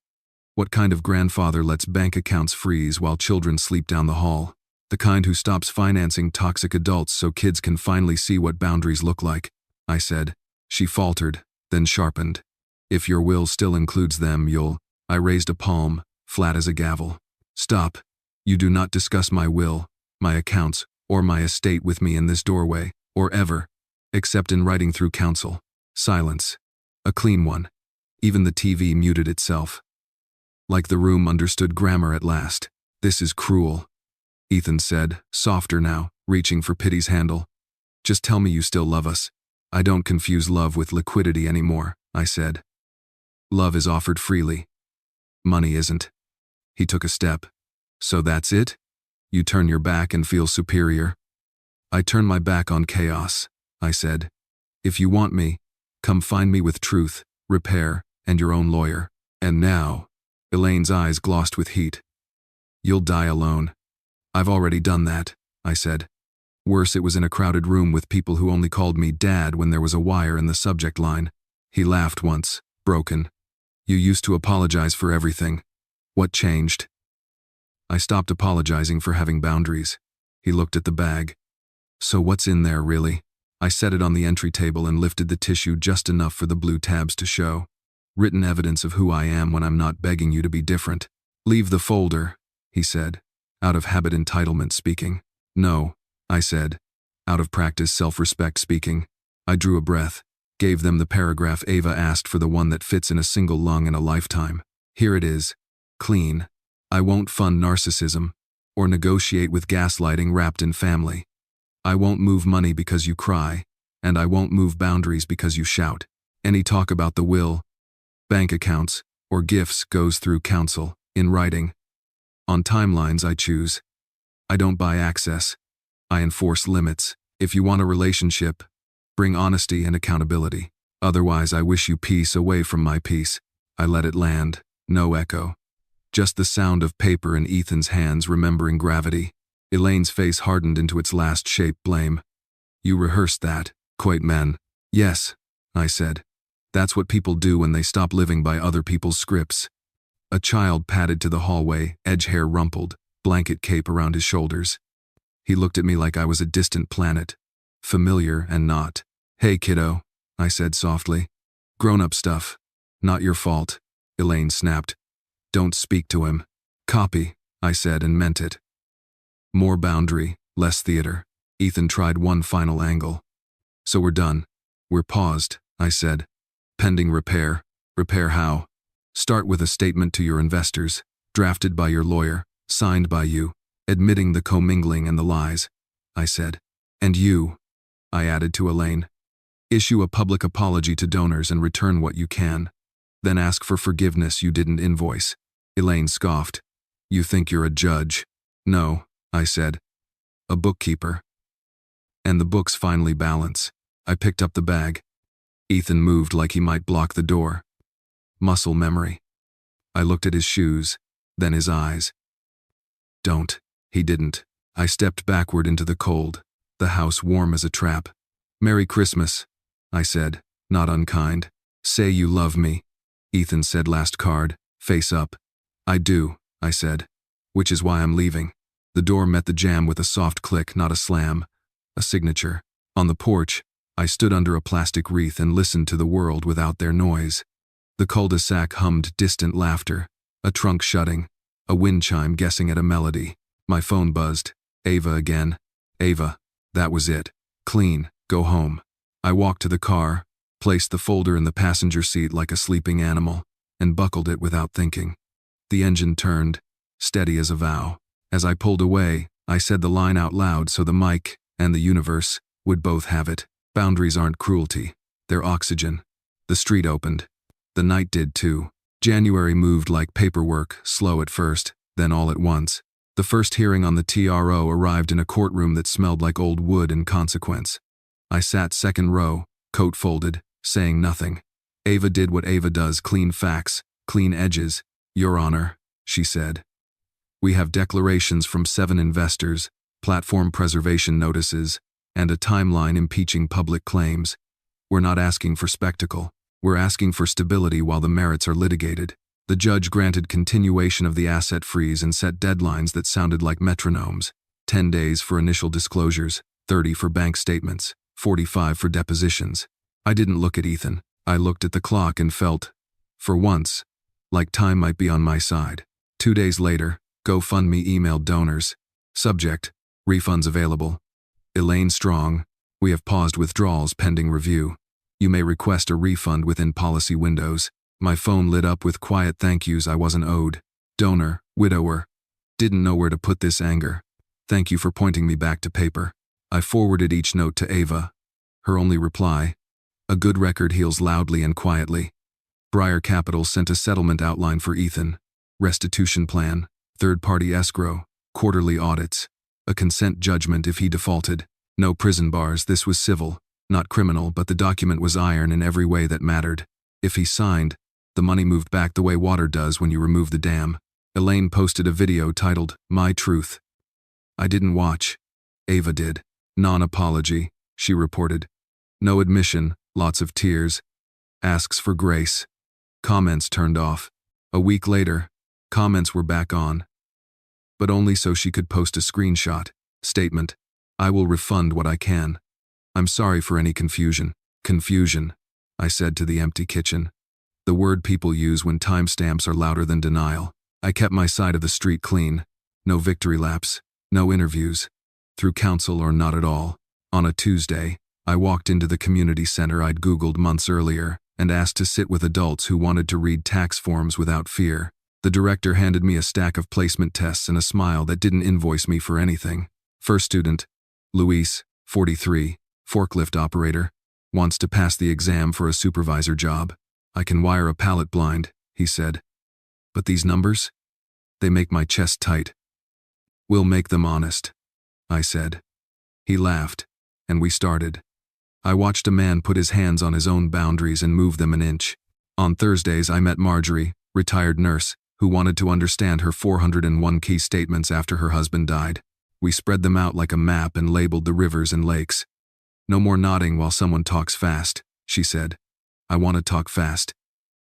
What kind of grandfather lets bank accounts freeze while children sleep down the hall? The kind who stops financing toxic adults so kids can finally see what boundaries look like, I said. She faltered, then sharpened. If your will still includes them, you'll... I raised a palm, flat as a gavel. Stop. You do not discuss my will, my accounts, or my estate with me in this doorway, or ever, except in writing through counsel. Silence. A clean one. Even the TV muted itself. Like the room understood grammar at last. This is cruel, Ethan said, softer now, reaching for pity's handle. Just tell me you still love us. I don't confuse love with liquidity anymore, I said. Love is offered freely. Money isn't. He took a step. So that's it? You turn your back and feel superior? I turn my back on chaos, I said. If you want me, come find me with truth, repair, and your own lawyer. And now, Elaine's eyes glossed with heat. You'll die alone. I've already done that, I said. Worse, it was in a crowded room with people who only called me Dad when there was a wire in the subject line. He laughed once, broken. You used to apologize for everything. What changed? I stopped apologizing for having boundaries. He looked at the bag. So what's in there, really? I set it on the entry table and lifted the tissue just enough for the blue tabs to show. Written evidence of who I am when I'm not begging you to be different. Leave the folder, he said, out of habit entitlement speaking. No, I said, out of practice self-respect speaking. I drew a breath, gave them the paragraph Ava asked for, the one that fits in a single lung in a lifetime. Here it is. Clean. I won't fund narcissism, or negotiate with gaslighting wrapped in family. I won't move money because you cry, and I won't move boundaries because you shout. Any talk about the will, bank accounts, or gifts goes through counsel, in writing. On timelines I choose. I don't buy access. I enforce limits. If you want a relationship, bring honesty and accountability. Otherwise, I wish you peace away from my peace. I let it land, no echo. Just the sound of paper in Ethan's hands remembering gravity. Elaine's face hardened into its last shape, blame. You rehearsed that, quite man. Yes, I said. That's what people do when they stop living by other people's scripts. A child padded to the hallway, edge hair rumpled, blanket cape around his shoulders. He looked at me like I was a distant planet, familiar and not. Hey kiddo, I said softly. Grown-up stuff. Not your fault, Elaine snapped. Don't speak to him. Copy, I said and meant it. More boundary, less theater. Ethan tried one final angle. So we're done. We're paused, I said. Pending repair. Repair how? Start with a statement to your investors, drafted by your lawyer, signed by you, admitting the commingling and the lies. I said. And you, I added to Elaine. Issue a public apology to donors and return what you can. Then ask for forgiveness you didn't invoice. Elaine scoffed. You think you're a judge? No, I said. A bookkeeper. And the books finally balance. I picked up the bag. Ethan moved like he might block the door. Muscle memory. I looked at his shoes, then his eyes. Don't. He didn't. I stepped backward into the cold, the house warm as a trap. Merry Christmas, I said, not unkind. Say you love me. Ethan said last card, face up. I do, I said. Which is why I'm leaving. The door met the jamb with a soft click, not a slam. A signature. On the porch, I stood under a plastic wreath and listened to the world without their noise. The cul-de-sac hummed distant laughter, a trunk shutting, a wind chime guessing at a melody. My phone buzzed. Ava again. Ava. That was it. Clean. Go home. I walked to the car, placed the folder in the passenger seat like a sleeping animal, and buckled it without thinking. The engine turned, steady as a vow. As I pulled away, I said the line out loud so the mic and the universe would both have it. Boundaries aren't cruelty. They're oxygen. The street opened. The night did too. January moved like paperwork, slow at first, then all at once. The first hearing on the TRO arrived in a courtroom that smelled like old wood and consequence. I sat second row, coat folded, saying nothing. Ava did what Ava does, clean facts, clean edges. Your Honor, she said. We have declarations from 7 investors, platform preservation notices, and a timeline impeaching public claims. We're not asking for spectacle. We're asking for stability while the merits are litigated. The judge granted continuation of the asset freeze and set deadlines that sounded like metronomes. 10 days for initial disclosures, 30 for bank statements, 45 for depositions. I didn't look at Ethan. I looked at the clock and felt, for once, like time might be on my side. 2 days later, GoFundMe emailed donors. Subject, refunds available. Elaine Strong, we have paused withdrawals pending review. You may request a refund within policy windows. My phone lit up with quiet thank yous I wasn't owed. Donor, widower. Didn't know where to put this anger. Thank you for pointing me back to paper. I forwarded each note to Ava. Her only reply, a good record heals loudly and quietly. Briar Capital sent a settlement outline for Ethan. Restitution plan, third-party escrow, quarterly audits, a consent judgment if he defaulted. No prison bars, this was civil, not criminal, but the document was iron in every way that mattered. If he signed, the money moved back the way water does when you remove the dam. Elaine posted a video titled, My Truth. I didn't watch. Ava did. Non-apology, she reported. No admission, lots of tears. Asks for grace. Comments turned off. A week later, comments were back on. But only so she could post a screenshot. Statement. I will refund what I can. I'm sorry for any confusion. Confusion, I said to the empty kitchen. The word people use when timestamps are louder than denial. I kept my side of the street clean. No victory laps. No interviews. Through counsel or not at all. On a Tuesday, I walked into the community center I'd Googled months earlier and asked to sit with adults who wanted to read tax forms without fear. The director handed me a stack of placement tests and a smile that didn't invoice me for anything. First student, Luis, 43, forklift operator, wants to pass the exam for a supervisor job. I can wire a pallet blind, he said. But these numbers? They make my chest tight. We'll make them honest, I said. He laughed, and we started. I watched a man put his hands on his own boundaries and move them an inch. On Thursdays, I met Marjorie, retired nurse, who wanted to understand her 401 key statements after her husband died. We spread them out like a map and labeled the rivers and lakes. No more nodding while someone talks fast, she said. I want to talk fast.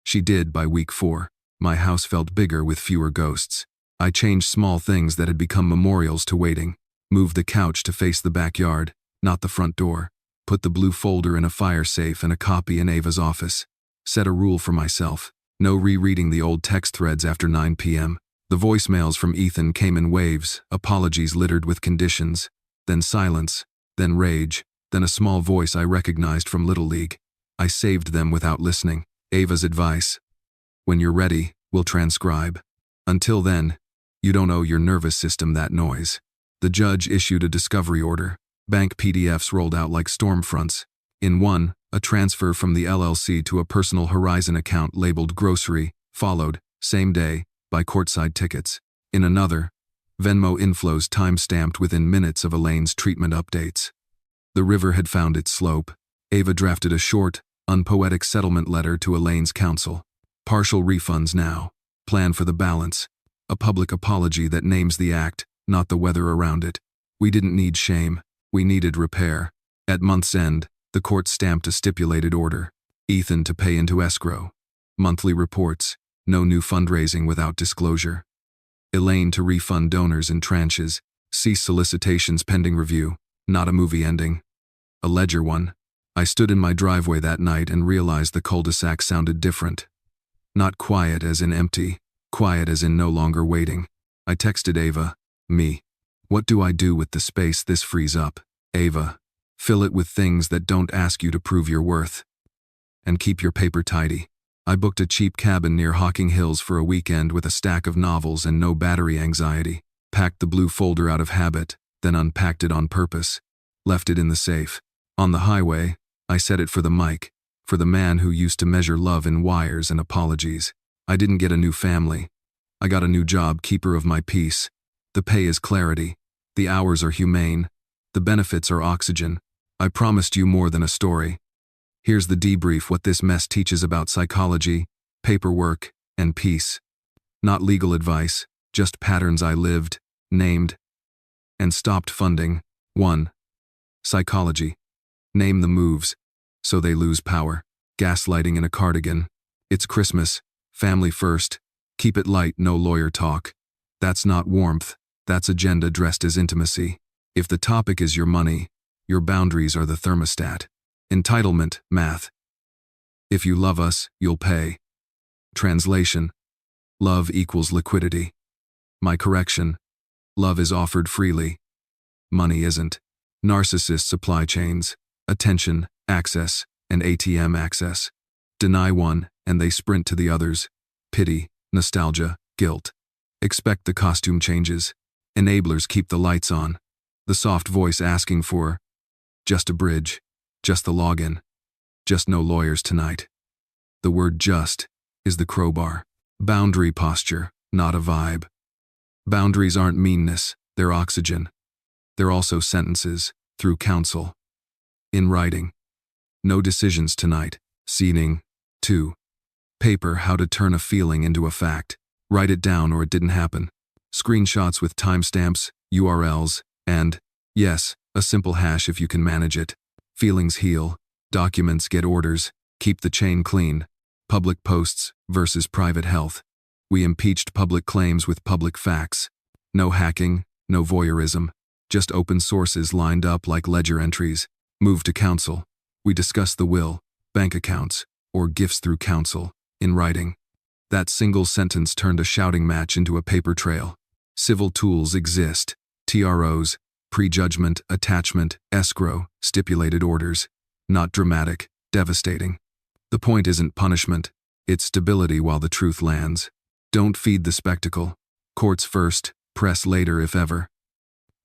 She did by week 4. My house felt bigger with fewer ghosts. I changed small things that had become memorials to waiting. Moved the couch to face the backyard, not the front door. Put the blue folder in a fire safe and a copy in Ava's office. Set a rule for myself. No rereading the old text threads after 9 p.m. The voicemails from Ethan came in waves, apologies littered with conditions, then silence, then rage, then a small voice I recognized from Little League. I saved them without listening. Ava's advice. When you're ready, we'll transcribe. Until then, you don't owe your nervous system that noise. The judge issued a discovery order. Bank PDFs rolled out like storm fronts. In one, a transfer from the LLC to a personal Horizon account labeled grocery, followed, same day, by courtside tickets. In another, Venmo inflows time-stamped within minutes of Elaine's treatment updates. The river had found its slope. Ava drafted a short, unpoetic settlement letter to Elaine's counsel. Partial refunds now. Plan for the balance. A public apology that names the act, not the weather around it. We didn't need shame. We needed repair. At month's end, the court stamped a stipulated order. Ethan to pay into escrow. Monthly reports. No new fundraising without disclosure. Elaine to refund donors in tranches. Cease solicitations pending review. Not a movie ending. A ledger one. I stood in my driveway that night and realized the cul-de-sac sounded different. Not quiet as in empty, quiet as in no longer waiting. I texted Ava, me. What do I do with the space this frees up? Ava, fill it with things that don't ask you to prove your worth. And keep your paper tidy. I booked a cheap cabin near Hocking Hills for a weekend with a stack of novels and no battery anxiety. Packed the blue folder out of habit, then unpacked it on purpose. Left it in the safe. On the highway, I set it for the mic, for the man who used to measure love in wires and apologies. I didn't get a new family. I got a new job, keeper of my peace. The pay is clarity. The hours are humane. The benefits are oxygen. I promised you more than a story. Here's the debrief: what this mess teaches about psychology, paperwork, and peace. Not legal advice, just patterns I lived, named, and stopped funding. 1. Psychology. Name the moves, so they lose power. Gaslighting in a cardigan. It's Christmas. Family first. Keep it light, no lawyer talk. That's not warmth. That's agenda dressed as intimacy. If the topic is your money, your boundaries are the thermostat. Entitlement, math. If you love us, you'll pay. Translation. Love equals liquidity. My correction. Love is offered freely. Money isn't. Narcissist supply chains. Attention, access, and ATM access. Deny one, and they sprint to the others. Pity, nostalgia, guilt. Expect the costume changes. Enablers keep the lights on. The soft voice asking for just a bridge, just the login, just no lawyers tonight. The word just is the crowbar. Boundary posture, not a vibe. Boundaries aren't meanness, they're oxygen. They're also sentences, through counsel. In writing. No decisions tonight. Seeding. 2. Paper: how to turn a feeling into a fact. Write it down or it didn't happen. Screenshots with timestamps, URLs, and, yes, a simple hash if you can manage it. Feelings heal. Documents get orders. Keep the chain clean. Public posts versus private health. We impeached public claims with public facts. No hacking, no voyeurism. Just open sources lined up like ledger entries. Move to counsel. We discuss the will, bank accounts, or gifts through counsel, in writing. That single sentence turned a shouting match into a paper trail. Civil tools exist. TROs, prejudgment, attachment, escrow, stipulated orders. Not dramatic, devastating. The point isn't punishment. It's stability while the truth lands. Don't feed the spectacle. Courts first, press later if ever.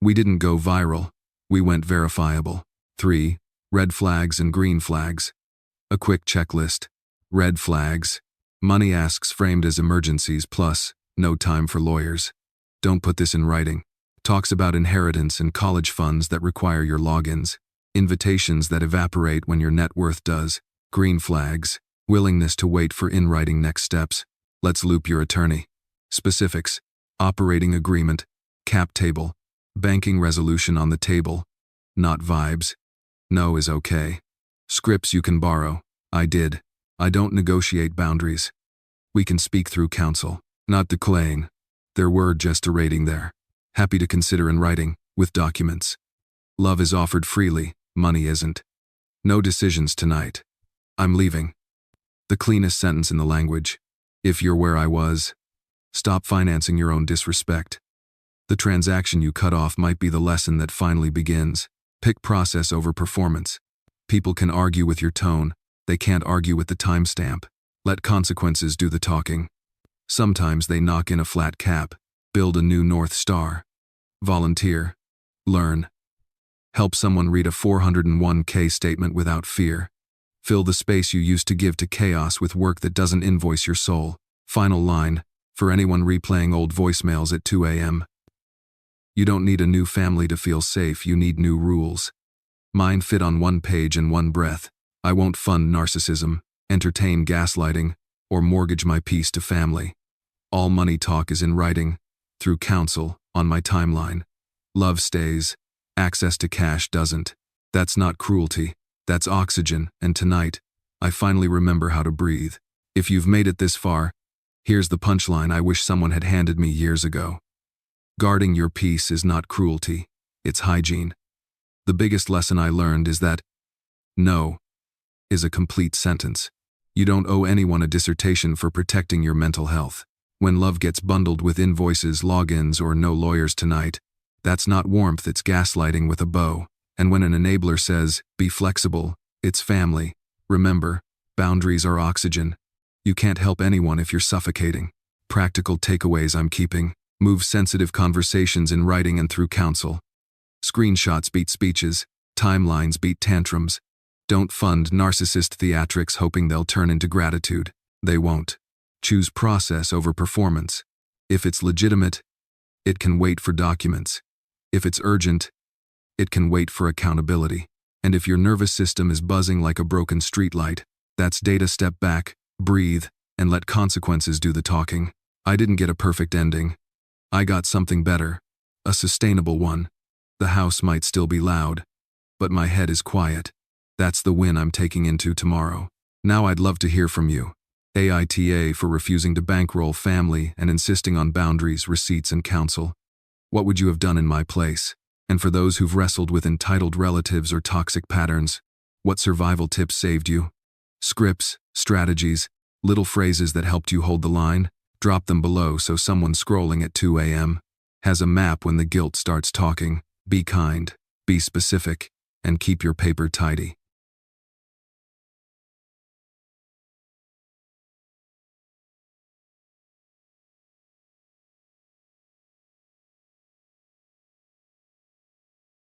We didn't go viral. We went verifiable. 3. Red flags and green flags. A quick checklist. Red flags. Money asks framed as emergencies plus, no time for lawyers. Don't put this in writing. Talks about inheritance and college funds that require your logins. Invitations that evaporate when your net worth does. Green flags. Willingness to wait for in-writing next steps. Let's loop your attorney. Specifics. Operating agreement. Cap table. Banking resolution on the table. Not vibes. No is okay. Scripts you can borrow. I did. I don't negotiate boundaries. We can speak through counsel. Not declaying. There were just a rating there. Happy to consider in writing, with documents. Love is offered freely, money isn't. No decisions tonight. I'm leaving. The cleanest sentence in the language. If you're where I was, stop financing your own disrespect. The transaction you cut off might be the lesson that finally begins. Pick process over performance. People can argue with your tone, They can't argue with the timestamp. Let consequences do the talking. Sometimes they knock in a flat cap. Build a new North Star. Volunteer. Learn. Help someone read a 401k statement without fear. Fill the space you used to give to chaos with work that doesn't invoice your soul. Final line, for anyone replaying old voicemails at 2 a.m. You don't need a new family to feel safe, you need new rules. Mine fit on one page in one breath. I won't fund narcissism, entertain gaslighting, or mortgage my peace to family. All money talk is in writing, through counsel, on my timeline. Love stays, access to cash doesn't. That's not cruelty, that's oxygen, and tonight, I finally remember how to breathe. If you've made it this far, here's the punchline I wish someone had handed me years ago. Guarding your peace is not cruelty, it's hygiene. The biggest lesson I learned is that no is a complete sentence. You don't owe anyone a dissertation for protecting your mental health. When love gets bundled with invoices, logins, or no lawyers tonight, that's not warmth, it's gaslighting with a bow. And when an enabler says, be flexible, it's family. Remember, boundaries are oxygen. You can't help anyone if you're suffocating. Practical takeaways I'm keeping. Move sensitive conversations in writing and through counsel. Screenshots beat speeches. Timelines beat tantrums. Don't fund narcissist theatrics hoping they'll turn into gratitude. They won't. Choose process over performance. If it's legitimate, it can wait for documents. If it's urgent, it can wait for accountability. And if your nervous system is buzzing like a broken streetlight, that's data. Step back, breathe, and let consequences do the talking. I didn't get a perfect ending. I got something better. A sustainable one. The house might still be loud, but my head is quiet. That's the win I'm taking into tomorrow. Now I'd love to hear from you. AITA for refusing to bankroll family and insisting on boundaries, receipts, and counsel. What would you have done in my place? And for those who've wrestled with entitled relatives or toxic patterns, what survival tips saved you? Scripts, strategies, little phrases that helped you hold the line? Drop them below so someone scrolling at 2 a.m. has a map when the guilt starts talking. Be kind, be specific, and keep your paper tidy.